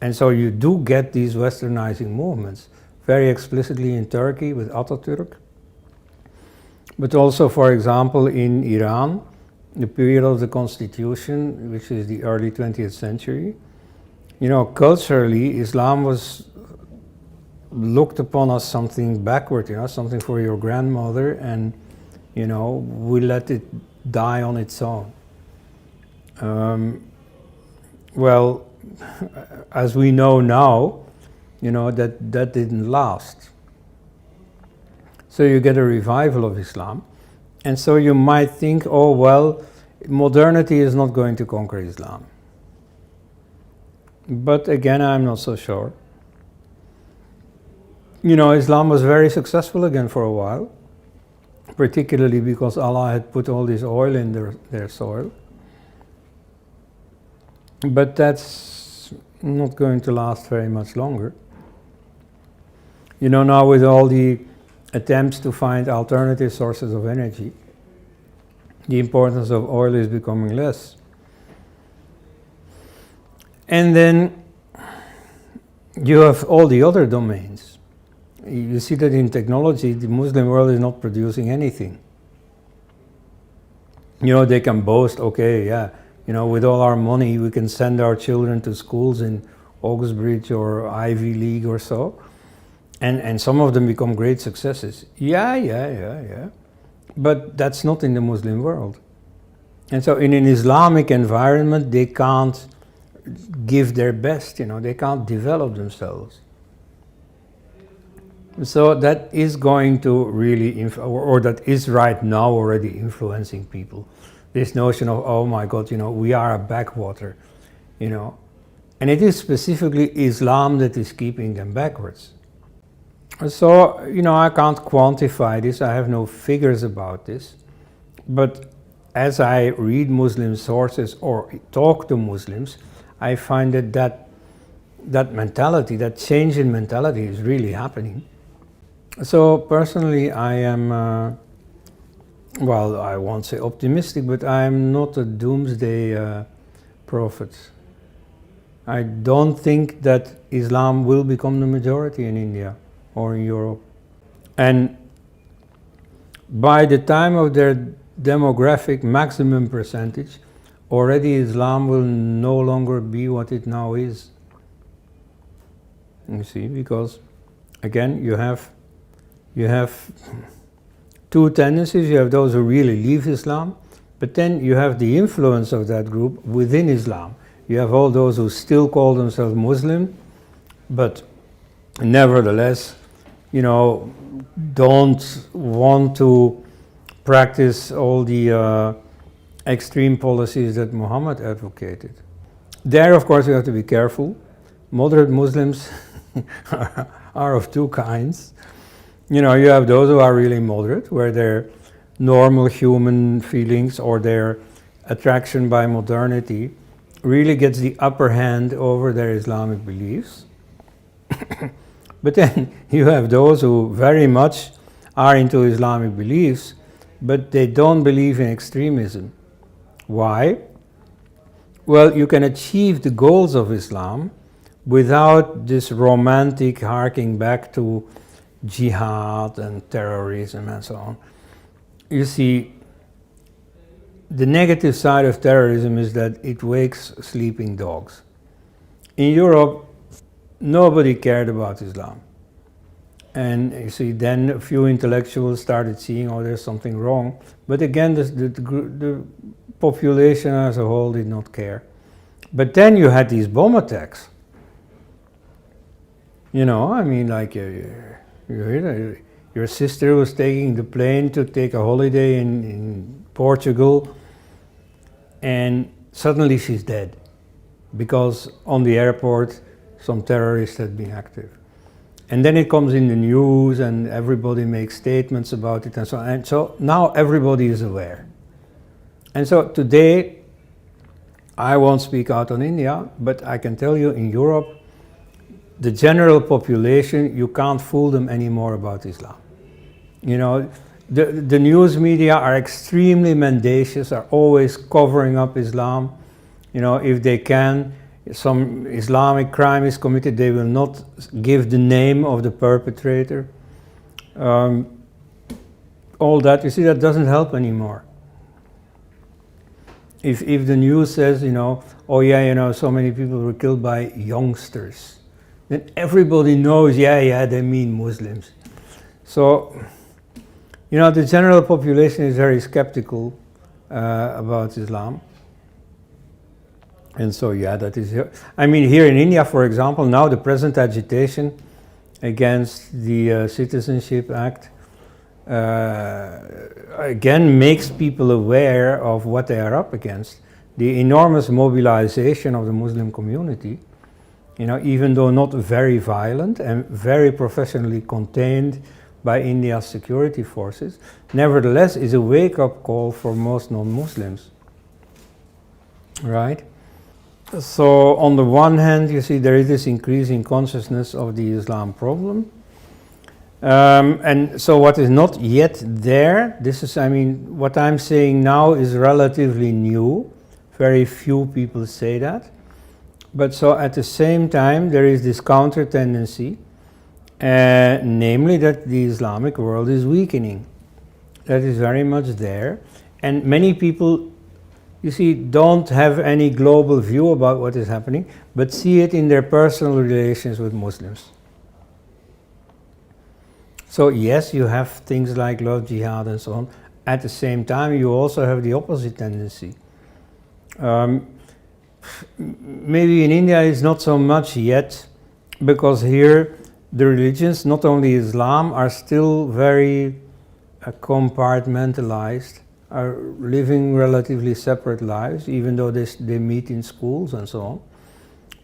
And so you do get these westernizing movements, very explicitly in Turkey with Atatürk, but also, for example, in Iran, the period of the constitution, which is the early 20th century. You know, culturally, Islam was looked upon as something backward, you know, something for your grandmother, and, you know, we let it die on its own. Well, as we know now, you know, that didn't last. So you get a revival of Islam, and so you might think, oh, well, modernity is not going to conquer Islam. But again, I'm not so sure. You know, Islam was very successful again for a while, particularly because Allah had put all this oil in their soil. But that's not going to last very much longer. You know, now with all the attempts to find alternative sources of energy, the importance of oil is becoming less. And then you have all the other domains. You see that in technology, the Muslim world is not producing anything. You know, they can boast, okay, yeah, you know, with all our money, we can send our children to schools in Oxbridge or Ivy League or so. And some of them become great successes. Yeah. But that's not in the Muslim world. And so in an Islamic environment, they can't give their best, you know, they can't develop themselves. So that is going to really, or that is right now already influencing people. This notion of, oh my God, you know, we are a backwater, you know. And it is specifically Islam that is keeping them backwards. So, you know, I can't quantify this, I have no figures about this, but as I read Muslim sources or talk to Muslims, I find that mentality, that change in mentality is really happening. So personally, I am, well, I won't say optimistic, but I am not a doomsday prophet. I don't think that Islam will become the majority in India or in Europe. And by the time of their demographic maximum percentage, already Islam will no longer be what it now is. You see, because again, you have two tendencies. You have those who really leave Islam, but then you have the influence of that group within Islam. You have all those who still call themselves Muslim, but nevertheless, you know, don't want to practice all the extreme policies that Muhammad advocated. There, of course, you have to be careful. Moderate Muslims are of two kinds. You know, you have those who are really moderate, where their normal human feelings or their attraction by modernity really gets the upper hand over their Islamic beliefs. But then you have those who very much are into Islamic beliefs, but they don't believe in extremism. Why? Well, you can achieve the goals of Islam without this romantic harking back to jihad and terrorism and so on. You see, the negative side of terrorism is that it wakes sleeping dogs. In Europe, nobody cared about Islam. And you see, then a few intellectuals started seeing, oh, there's something wrong. But again, the population as a whole did not care. But then you had these bomb attacks. You know, I mean, like, your sister was taking the plane to take a holiday in Portugal, and suddenly she's dead because on the airport some terrorist had been active. And then it comes in the news and everybody makes statements about it and so on. And so now everybody is aware. And so today, I won't speak out on India, but I can tell you in Europe, the general population, you can't fool them anymore about Islam. You know, the news media are extremely mendacious, are always covering up Islam. You know, if they can, some Islamic crime is committed, they will not give the name of the perpetrator. All that, you see, that doesn't help anymore. If the news says, you know, oh yeah, you know, so many people were killed by youngsters, then everybody knows, yeah, they mean Muslims. So, you know, the general population is very skeptical about Islam. And so, yeah, that is, I mean, here in India, for example, now the present agitation against the Citizenship Act again makes people aware of what they are up against. The enormous mobilization of the Muslim community, you know, even though not very violent and very professionally contained by India's security forces, nevertheless is a wake-up call for most non-Muslims, right? So on the one hand, you see there is this increasing consciousness of the Islam problem. And so what is not yet there, this is, I mean, what I'm saying now is relatively new. Very few people say that. But so at the same time, there is this counter tendency, namely that the Islamic world is weakening. That is very much there. And many people, you see, don't have any global view about what is happening, but see it in their personal relations with Muslims. So yes, you have things like love jihad and so on. At the same time, you also have the opposite tendency. Maybe in India it's not so much yet, because here the religions, not only Islam, are still very compartmentalized, are living relatively separate lives, even though they meet in schools and so on.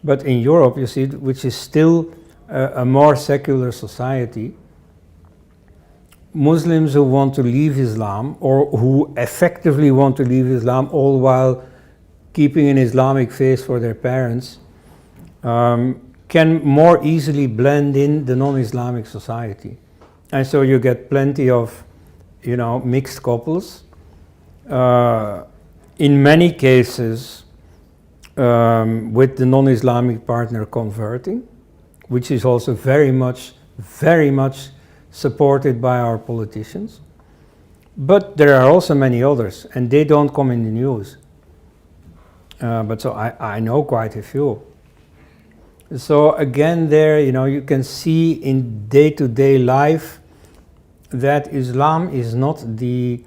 But in Europe, you see, which is still a more secular society, Muslims who want to leave Islam, or who effectively want to leave Islam, all while keeping an Islamic face for their parents, can more easily blend in the non-Islamic society. And so you get plenty of, you know, mixed couples. In many cases, with the non-Islamic partner converting, which is also very much supported by our politicians. But there are also many others, and they don't come in the news. But so I know quite a few. So again there, you know, you can see in day-to-day life that Islam is not the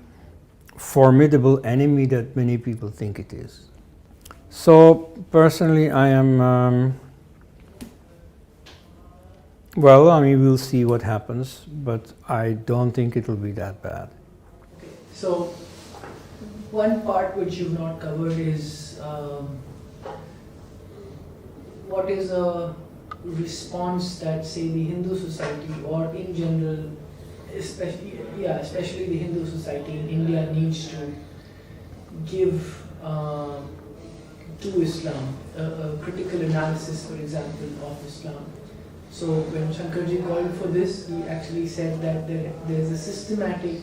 formidable enemy that many people think it is. So personally I am, well, I mean, we'll see what happens, but I don't think it will be that bad. Okay. So one part which you've not covered is what is a response that, say, the Hindu society, or in general, especially the Hindu society in India, needs to give to Islam, a critical analysis, for example, of Islam. So when Shankarji called for this, he actually said that there's a systematic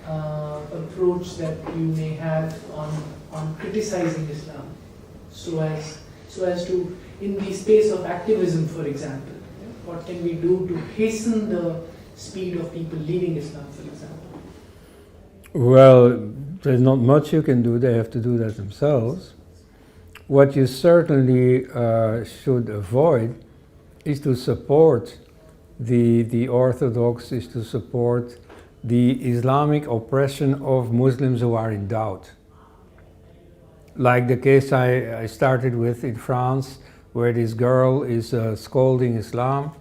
approach that you may have on criticizing Islam, so as to, in the space of activism, for example, what can we do to hasten the speed of people leaving Islam, for example? Well, there's not much you can do, they have to do that themselves. What you certainly should avoid is to support the Orthodox, is to support the Islamic oppression of Muslims who are in doubt. Like the case I started with in France, where this girl is scolding Islam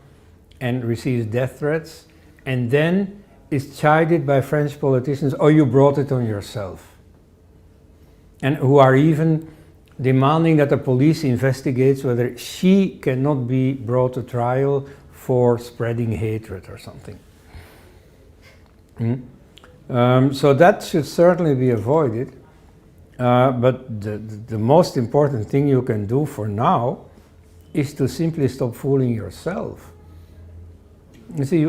and receives death threats, and then is chided by French politicians, oh, you brought it on yourself. And who are even demanding that the police investigates whether she cannot be brought to trial for spreading hatred or something. So that should certainly be avoided. But the most important thing you can do for now is to simply stop fooling yourself. You see,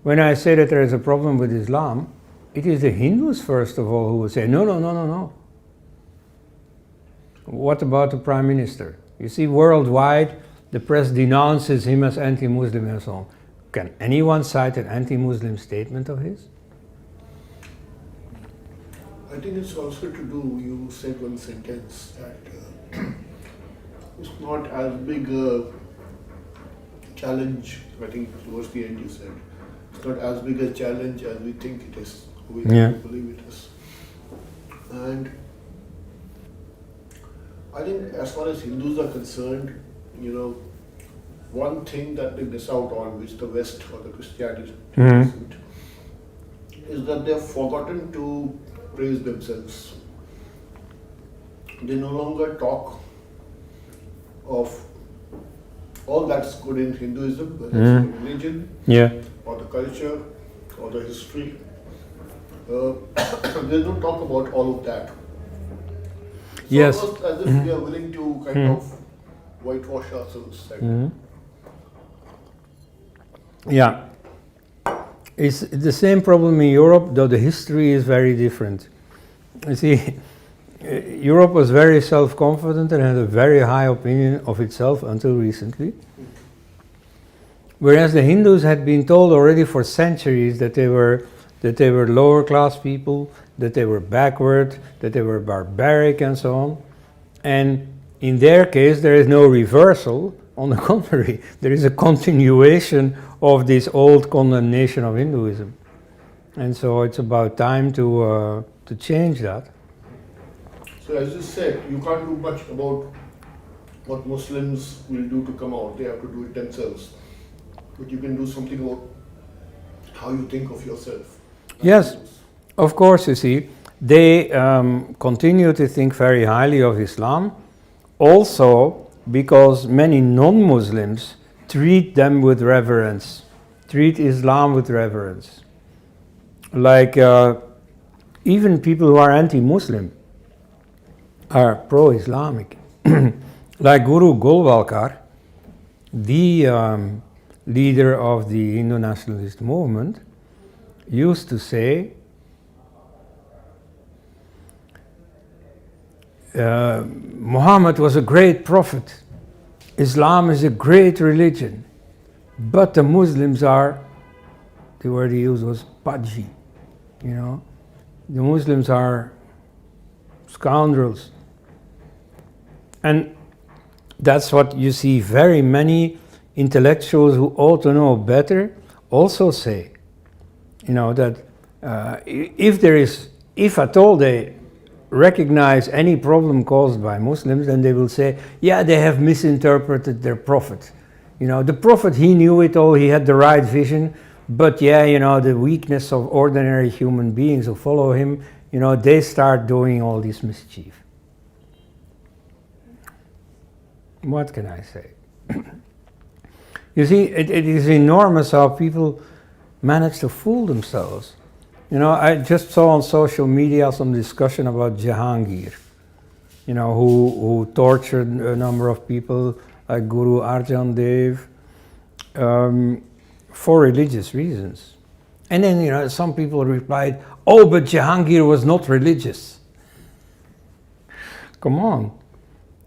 when I say that there is a problem with Islam, it is the Hindus, first of all, who will say, no, no, no, no, no. What about the Prime Minister? You see, worldwide, the press denounces him as anti-Muslim and so on. Can anyone cite an anti-Muslim statement of his? I think it's also to do, you said one sentence that it's not as big a challenge, I think towards the end you said. It's not as big a challenge as we think it is, we believe it is. And I think as far as Hindus are concerned, one thing that they miss out on, which the West or the Christianity isn't, is that they've forgotten to praise themselves. They no longer talk of all that's good in Hinduism, whether it's the religion, or the culture, or the history. They don't talk about all of that. So yes. almost as if we are willing to kind of whitewash ourselves. Yeah. It's the same problem in Europe, though the history is very different. You see, Europe was very self-confident and had a very high opinion of itself until recently. Whereas the Hindus had been told already for centuries that they were lower class people, that they were backward, that they were barbaric and so on. And in their case, there is no reversal. On the contrary, there is a continuation of this old condemnation of Hinduism. And so it's about time to change that. So as you said, you can't do much about what Muslims will do to come out. They have to do it themselves. But you can do something about how you think of yourself. Yes, of course, you see. They continue to think very highly of Islam, also because many non-Muslims treat them with reverence, treat Islam with reverence. Like even people who are anti-Muslim are pro-Islamic. Like Guru Golwalkar, the leader of the Hindu nationalist movement, used to say, Muhammad was a great prophet, Islam is a great religion, but the Muslims are, the word he used was pudgy, the Muslims are scoundrels. And that's what you see very many intellectuals who ought to know better also say, that if at all they recognize any problem caused by Muslims, then they will say, yeah, they have misinterpreted their prophet. The prophet, he knew it all, he had the right vision, but the weakness of ordinary human beings who follow him, they start doing all this mischief. What can I say? You see, it is enormous how people manage to fool themselves. I just saw on social media some discussion about Jahangir, who tortured a number of people like Guru Arjan Dev, for religious reasons. And then, you know, some people replied, oh, but Jahangir was not religious. Come on.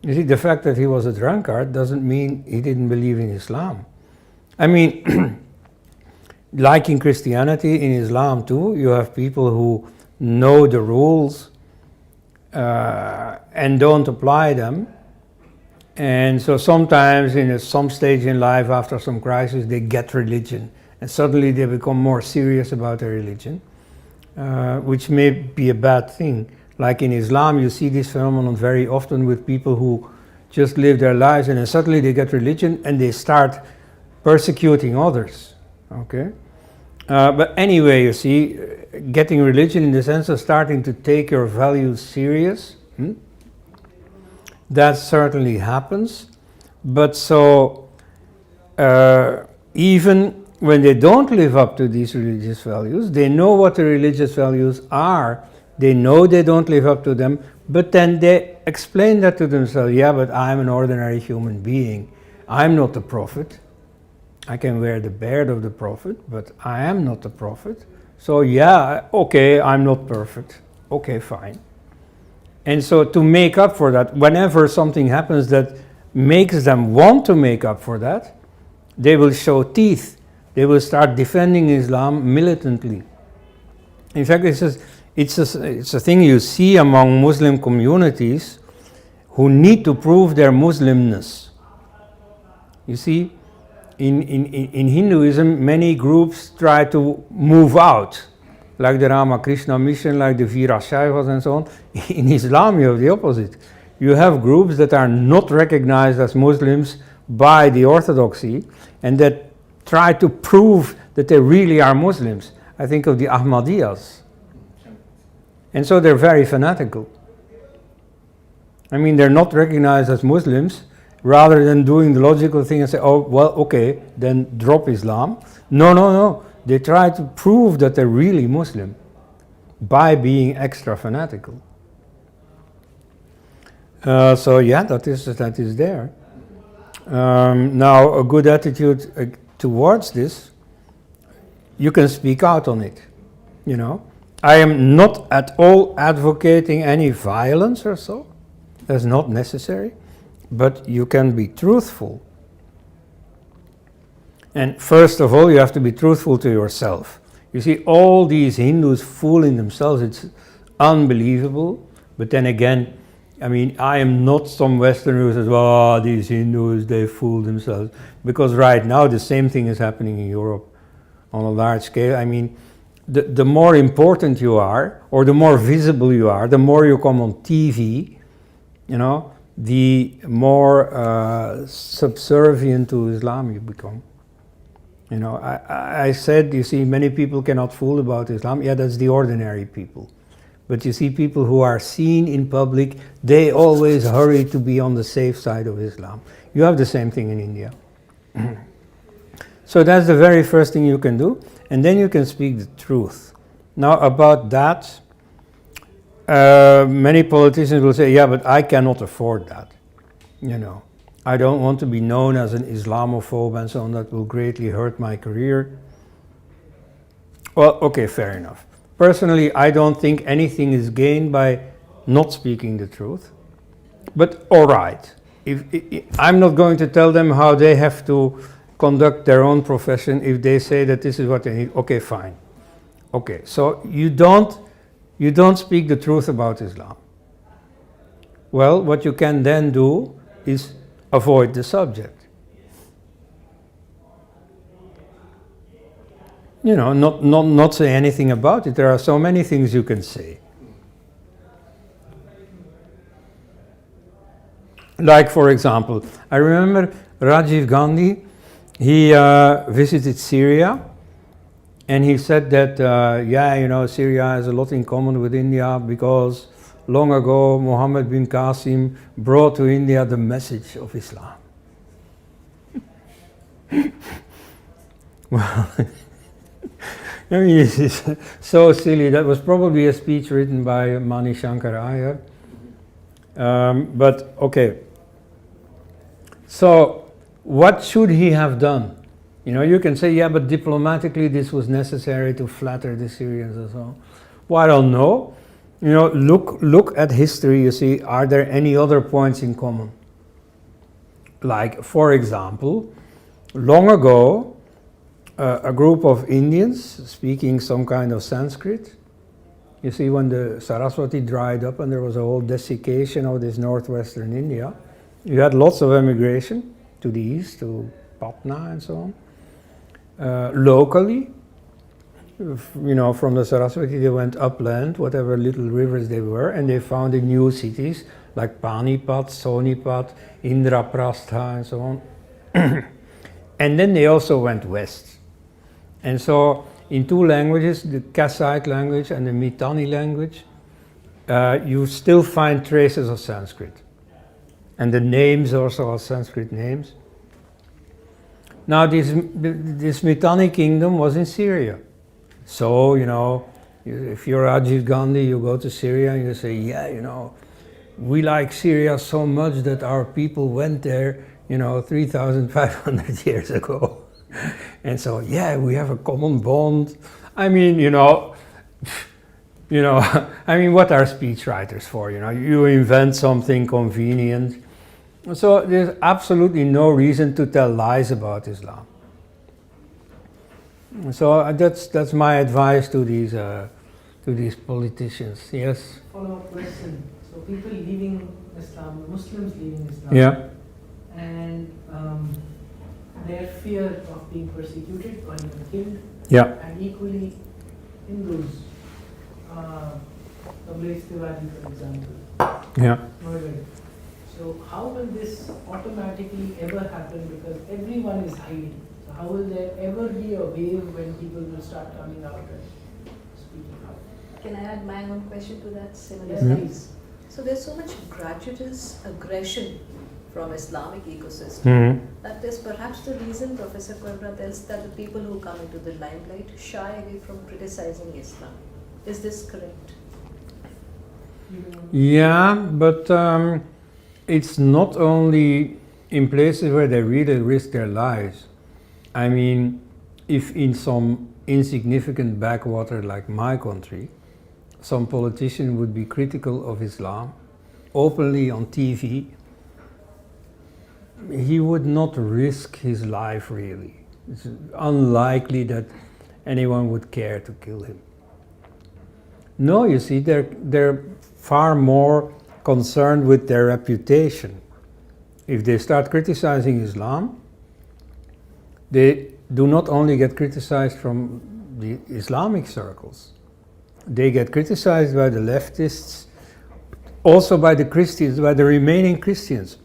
You see, the fact that he was a drunkard doesn't mean he didn't believe in Islam. I mean, like in Christianity, in Islam too, you have people who know the rules and don't apply them. And so sometimes in some stage in life, after some crisis, they get religion. And suddenly they become more serious about their religion, which may be a bad thing. Like in Islam, you see this phenomenon very often with people who just live their lives and then suddenly they get religion and they start persecuting others. Okay? But anyway, you see, getting religion in the sense of starting to take your values serious, that certainly happens. But so, even when they don't live up to these religious values, they know what the religious values are, they know they don't live up to them, but then they explain that to themselves. Yeah, but I'm an ordinary human being. I'm not the prophet. I can wear the beard of the prophet, but I am not the prophet. So yeah, okay, I'm not perfect. Okay, fine. And so to make up for that, whenever something happens that makes them want to make up for that, they will show teeth. They will start defending Islam militantly. In fact, it's a thing you see among Muslim communities who need to prove their Muslimness. You see, in Hinduism, many groups try to move out, like the Ramakrishna Mission, like the Veerasaivas and so on. In Islam, you have the opposite. You have groups that are not recognized as Muslims by the orthodoxy and that try to prove that they really are Muslims. I think of the Ahmadiyas. And so they're very fanatical. I mean, they're not recognized as Muslims. Rather than doing the logical thing and say, oh, well, okay, then drop Islam. No. They try to prove that they're really Muslim by being extra fanatical. So yeah, that is there. Now, a good attitude towards this, you can speak out on it, you know. I am not at all advocating any violence or so. That's not necessary. But you can be truthful. And first of all, you have to be truthful to yourself. You see, all these Hindus fooling themselves, it's unbelievable. But then again, I mean, I am not some Westerner who says, oh, these Hindus, they fool themselves. Because right now, the same thing is happening in Europe on a large scale. I mean, the more important you are, or the more visible you are, the more you come on TV, you know, the more subservient to Islam you become. You know, I said, you see, many people cannot fool about Islam. Yeah, that's the ordinary people. But you see, people who are seen in public, they always hurry to be on the safe side of Islam. You have the same thing in India. So that's the very first thing you can do. And then you can speak the truth. Now, about that, many politicians will say, yeah, but I cannot afford that. You know, I don't want to be known as an Islamophobe and so on. That will greatly hurt my career. Well, okay, fair enough. Personally, I don't think anything is gained by not speaking the truth. But all right, if I'm not going to tell them how they have to conduct their own profession. If they say that this is what they need, okay, fine. Okay, so you don't speak the truth about Islam. Well, what you can then do is avoid the subject. You know, not say anything about it. There are so many things you can say. Like, for example, I remember Rajiv Gandhi, he visited Syria, and he said that, yeah, you know, Syria has a lot in common with India because long ago Muhammad bin Qasim brought to India the message of Islam. Well, I mean, it's so silly. That was probably a speech written by Mani Shankar Iyer. But okay. So, what should he have done? You know, you can say, yeah, but diplomatically this was necessary to flatter the Syrians and so on. Well, I don't know. You know, look at history, you see, are there any other points in common? Like, for example, long ago, a group of Indians speaking some kind of Sanskrit, you see, when the Saraswati dried up and there was a whole desiccation of this northwestern India, you had lots of emigration to the east, to Patna and so on. Locally, you know, from the Saraswati they went upland, whatever little rivers they were, and they founded new cities like Panipat, Sonipat, Indraprastha and so on. And then they also went west. And so in two languages, the Kassite language and the Mitanni language, you still find traces of Sanskrit. And the names also are Sanskrit names. Now this Mitanni kingdom was in Syria. So, you know, if you're Rajiv Gandhi, you go to Syria and you say, yeah, you know, we like Syria so much that our people went there, you know, 3,500 years ago. And so, yeah, we have a common bond. I mean, I mean, what are speechwriters for? You know, you invent something convenient. So there's absolutely no reason to tell lies about Islam. So that's my advice to these politicians. Yes. Follow-up question. So people leaving Islam, Muslims leaving Islam, Yeah. and their fear of being persecuted or even killed, Yeah. and equally Hindus, Kamlesh Tiwari, for example, Yeah. murdered. So how will this automatically ever happen? Because everyone is hiding. So how will there ever be a wave when people will start coming out and speaking out? Can I add my own question to that similar Yes, Mhm. please. So there's so much gratuitous aggression from Islamic ecosystem. Mhm. That is perhaps the reason Professor Quebra tells that the people who come into the limelight shy away from criticizing Islam. Is this correct? Yeah, but it's not only in places where they really risk their lives. I mean, if in some insignificant backwater like my country, some politician would be critical of Islam openly on TV, he would not risk his life really. It's unlikely that anyone would care to kill him. No, you see, they're far more concerned with their reputation. If they start criticizing Islam, they do not only get criticized from the Islamic circles, they get criticized by the leftists, also by the Christians, by the remaining Christians.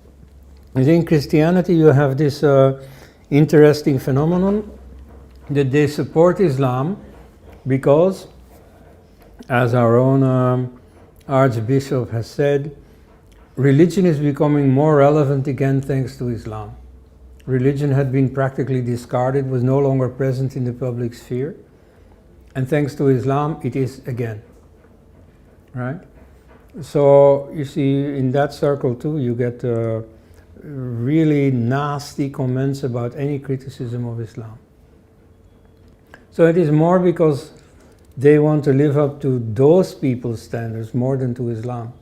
In Christianity you have this interesting phenomenon that they support Islam because, as our own Archbishop has said, religion is becoming more relevant again thanks to Islam. Religion had been practically discarded, was no longer present in the public sphere, and thanks to Islam it is again, right? So you see, in that circle too you get really nasty comments about any criticism of Islam. So it is more because they want to live up to those people's standards more than to Islam.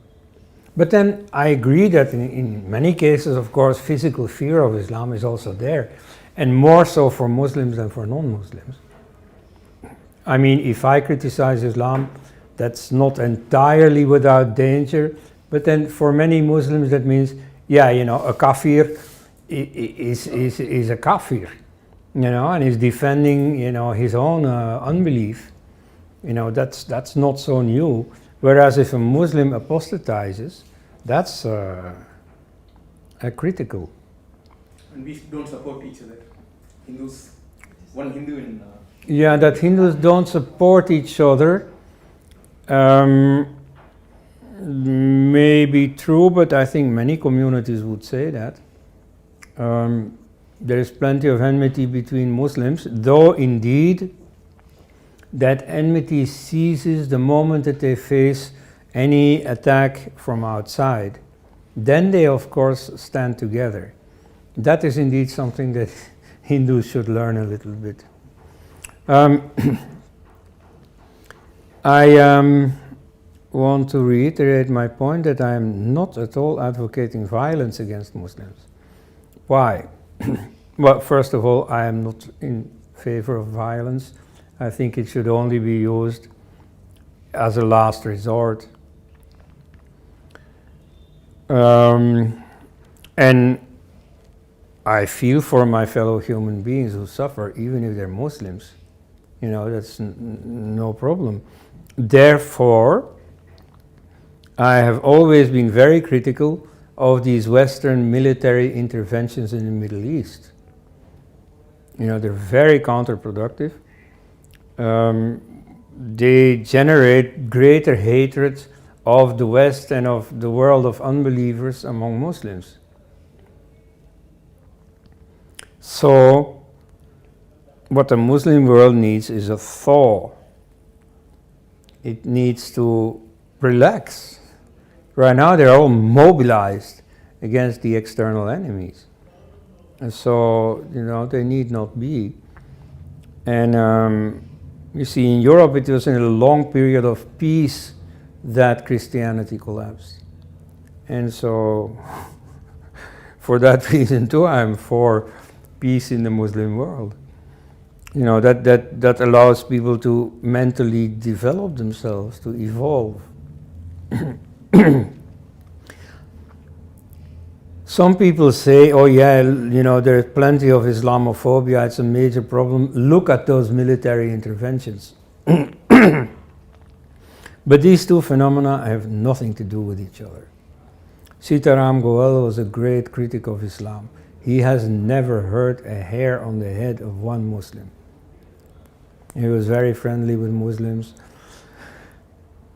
But then I agree that in many cases, of course, physical fear of Islam is also there, and more so for Muslims than for non-Muslims. I mean, if I criticize Islam, that's not entirely without danger, but then for many Muslims that means, yeah, you know, a kafir is a kafir, you know, and is defending, you know, his own unbelief. You know, that's not so new. Whereas if a Muslim apostatizes, that's critical. And we don't support each other. Hindus, one Hindu in... Yeah, that Hindus don't support each other may be true, but I think many communities would say that. There is plenty of enmity between Muslims, though indeed that enmity ceases the moment that they face any attack from outside. Then they, of course, stand together. That is indeed something that Hindus should learn a little bit. I want to reiterate my point that I am not at all advocating violence against Muslims. Why? Well, first of all, I am not in favor of violence. I think it should only be used as a last resort. And I feel for my fellow human beings who suffer, even if they're Muslims. You know, that's no problem. Therefore, I have always been very critical of these Western military interventions in the Middle East. You know, they're very counterproductive. They generate greater hatred of the West and of the world of unbelievers among Muslims. So, what the Muslim world needs is a thaw. It needs to relax. Right now they're all mobilized against the external enemies. And so, you know, they need not be. And you see, in Europe it was in a long period of peace that Christianity collapsed. And so, for that reason too, I'm for peace in the Muslim world. You know, that allows people to mentally develop themselves, to evolve. Some people say, oh yeah, you know, there's plenty of Islamophobia, it's a major problem. Look at those military interventions. But these two phenomena have nothing to do with each other. Sitaram Goel was a great critic of Islam. He has never hurt a hair on the head of one Muslim. He was very friendly with Muslims.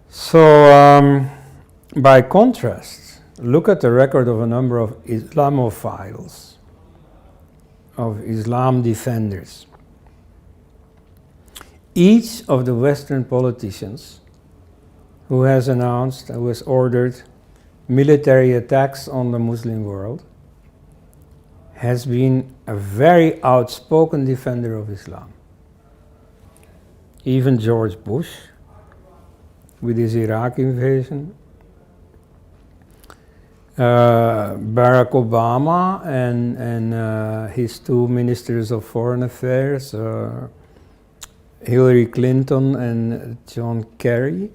So, by contrast, look at the record of a number of Islamophiles, of Islam defenders. Each of the Western politicians who has announced, who has ordered military attacks on the Muslim world, has been a very outspoken defender of Islam. Even George Bush, with his Iraq invasion, Barack Obama and his two ministers of foreign affairs, Hillary Clinton and John Kerry,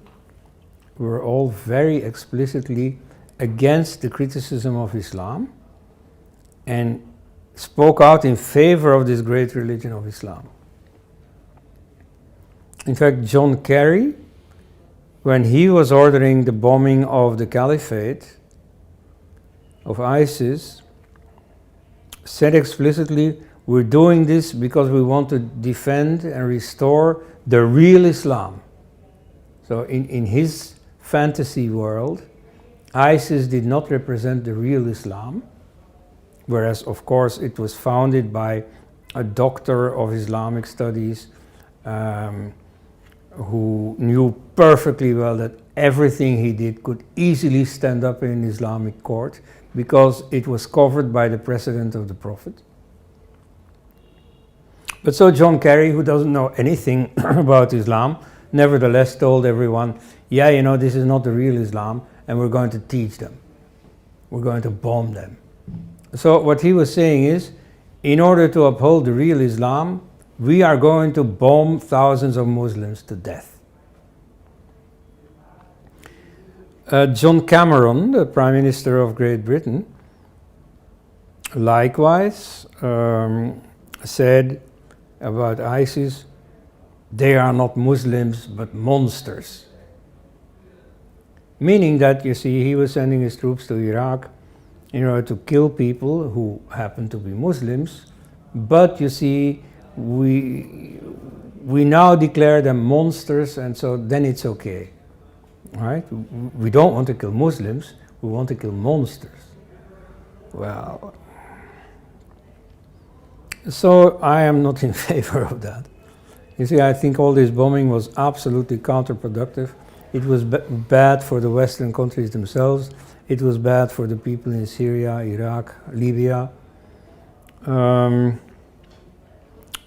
were all very explicitly against the criticism of Islam and spoke out in favor of this great religion of Islam. In fact, John Kerry, when he was ordering the bombing of the caliphate, of ISIS, said explicitly, we're doing this because we want to defend and restore the real Islam. So in his fantasy world, ISIS did not represent the real Islam, whereas of course it was founded by a doctor of Islamic studies who knew perfectly well that everything he did could easily stand up in an Islamic court because it was covered by the precedent of the Prophet. But so John Kerry, who doesn't know anything about Islam, nevertheless told everyone, yeah, you know, this is not the real Islam, and we're going to teach them. We're going to bomb them. So what he was saying is, in order to uphold the real Islam, we are going to bomb thousands of Muslims to death. John Cameron, the Prime Minister of Great Britain, likewise said about ISIS, they are not Muslims but monsters. Meaning that, you see, he was sending his troops to Iraq in order to kill people who happen to be Muslims, but you see, we now declare them monsters, and so then it's okay. Right? We don't want to kill Muslims, we want to kill monsters. Well, so I am not in favor of that. You see, I think all this bombing was absolutely counterproductive. It was bad for the Western countries themselves. It was bad for the people in Syria, Iraq, Libya.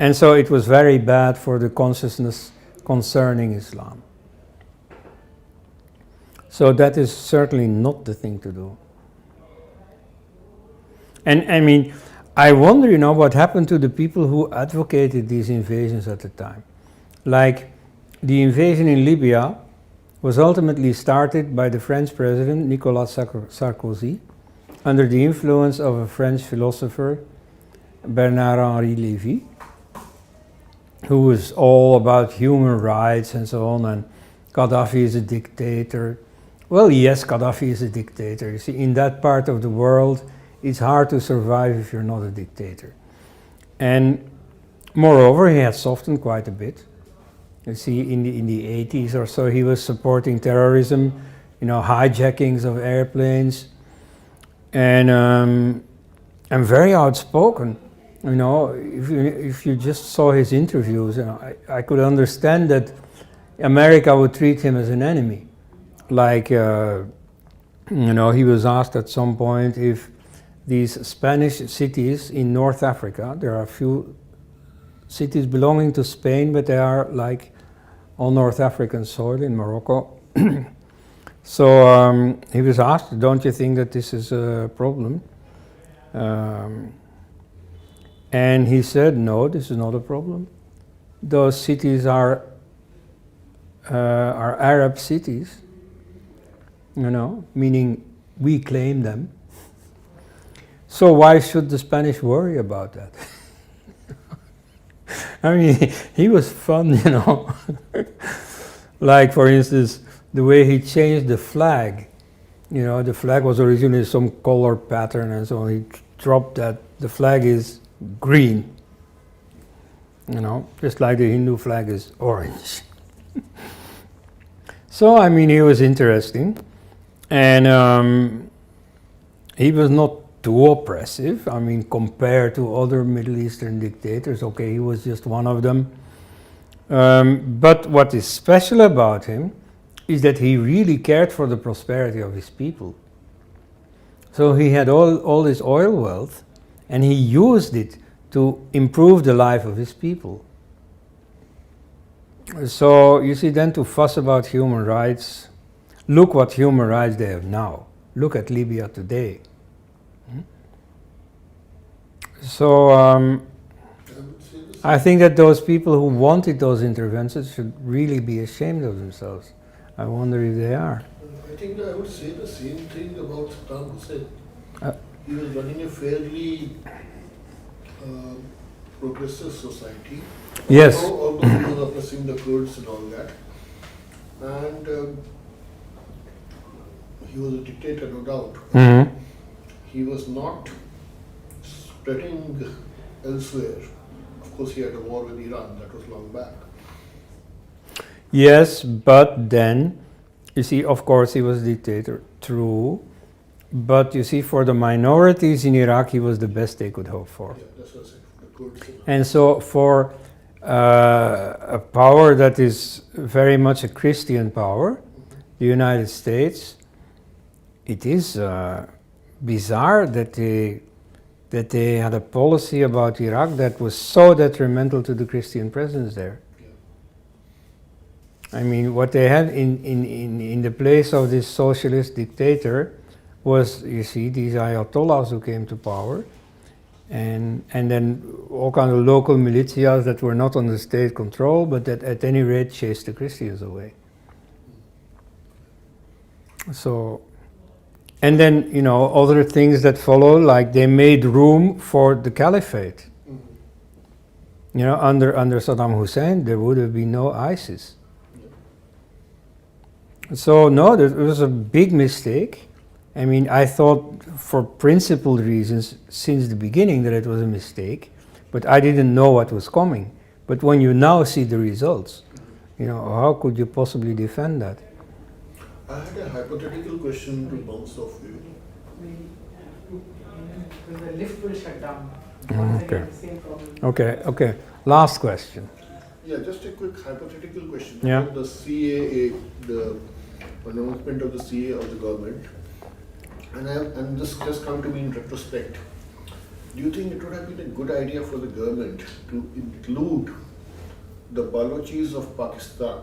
And so it was very bad for the consciousness concerning Islam. So that is certainly not the thing to do. And I mean, I wonder, what happened to the people who advocated these invasions at the time. Like, the invasion in Libya was ultimately started by the French president Nicolas Sarkozy under the influence of a French philosopher, Bernard-Henri Lévy, who was all about human rights and so on, and Gaddafi is a dictator. Well, yes, Gaddafi is a dictator. You see, in that part of the world, it's hard to survive if you're not a dictator. And moreover, he had softened quite a bit. You see, in the 80s or so, he was supporting terrorism, hijackings of airplanes, and very outspoken. If you just saw his interviews, I could understand that America would treat him as an enemy. Like, he was asked at some point if these Spanish cities in North Africa, there are a few cities belonging to Spain, but they are like on North African soil in Morocco. So he was asked, don't you think that this is a problem? And he said, no, this is not a problem. Those cities are Arab cities, meaning we claim them. So why should the Spanish worry about that? I mean, he was fun, Like, for instance, the way he changed the flag. The flag was originally some color pattern, and so he dropped that. The flag is green, just like the Hindu flag is orange. So, I mean, he was interesting, and he was not too oppressive. I mean, compared to other Middle Eastern dictators, okay, he was just one of them. But what is special about him is that he really cared for the prosperity of his people. So he had all this oil wealth, and he used it to improve the life of his people. So you see, then to fuss about human rights, look what human rights they have now. Look at Libya today. So I think that those people who wanted those interventions should really be ashamed of themselves. I wonder if they are. I think I would say the same thing about Saddam Hussein. Uh, He was running a fairly progressive society. Yes. Although he was oppressing the Kurds and all that. And he was a dictator, no doubt. Mm-hmm. He was not spreading elsewhere. Of course, he had a war with Iran, that was long back. Yes, but then, you see, of course he was a dictator, true. But you see, for the minorities in Iraq, he was the best they could hope for. Yeah, that's what I said, the Kurds. And so for a power that is very much a Christian power, the United States, it is bizarre that they had a policy about Iraq that was so detrimental to the Christian presence there. I mean, what they had in the place of this socialist dictator was, you see, these ayatollahs who came to power, and then all kinds of local militias that were not under state control, but that at any rate chased the Christians away. So, and then, you know, other things that follow, like they made room for the caliphate. You know, under Saddam Hussein, there would have been no ISIS. So no, it was a big mistake. I mean, I thought for principled reasons since the beginning that it was a mistake, but I didn't know what was coming. But when you now see the results, you know, how could you possibly defend that? I had a hypothetical question to bounce off you. The lift will shut down. Okay. The same problem. Okay. Last question. Yeah, just a quick hypothetical question. Yeah. The CAA, the announcement of the CAA of the government, and this just come to me in retrospect. Do you think it would have been a good idea for the government to include the Balochis of Pakistan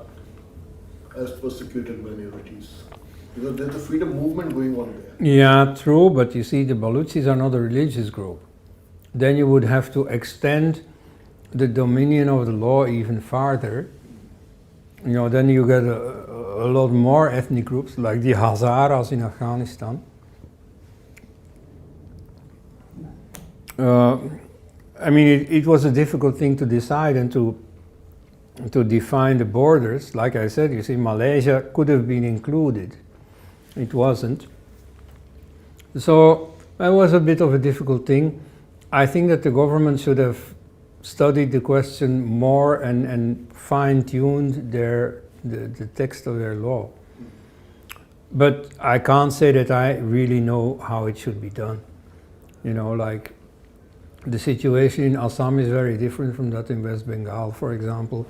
as persecuted minorities? Because there's a freedom movement going on there. Yeah, true, but you see, the Baluchis are not a religious group. Then you would have to extend the dominion of the law even farther. You know, then you get a lot more ethnic groups, like the Hazaras in Afghanistan. I mean, it was a difficult thing to decide and to define the borders. Like I said, you see, Malaysia could have been included. It wasn't. So that was a bit of a difficult thing. I think that the government should have studied the question more and fine-tuned the text of their law. But I can't say that I really know how it should be done. You know, like the situation in Assam is very different from that in West Bengal, for example.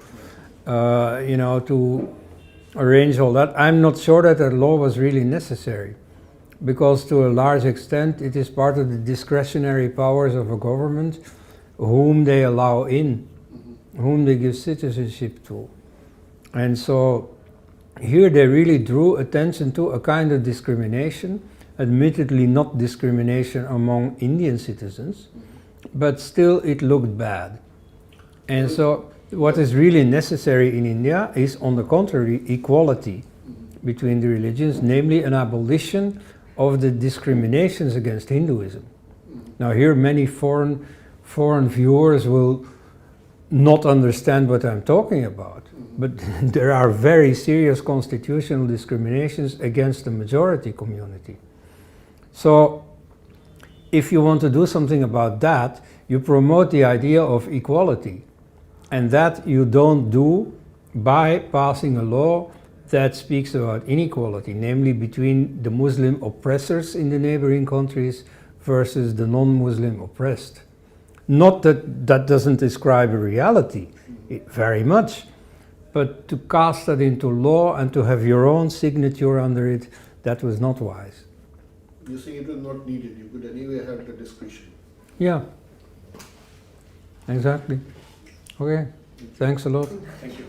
You know, to arrange all that, I'm not sure that that law was really necessary, because to a large extent it is part of the discretionary powers of a government whom they allow in, whom they give citizenship to. And so here they really drew attention to a kind of discrimination, admittedly not discrimination among Indian citizens, but still it looked bad. And so what is really necessary in India is, on the contrary, equality between the religions, namely an abolition of the discriminations against Hinduism. Now here many foreign viewers will not understand what I'm talking about, but there are very serious constitutional discriminations against the majority community. So if you want to do something about that, you promote the idea of equality, and that you don't do by passing a law that speaks about inequality, namely between the Muslim oppressors in the neighboring countries versus the non-Muslim oppressed. Not that that doesn't describe a reality, very much, but to cast that into law and to have your own signature under it, that was not wise. You see, it was not needed. You could anyway have the discretion. Yeah, exactly. Okay, thanks a lot. Thank you.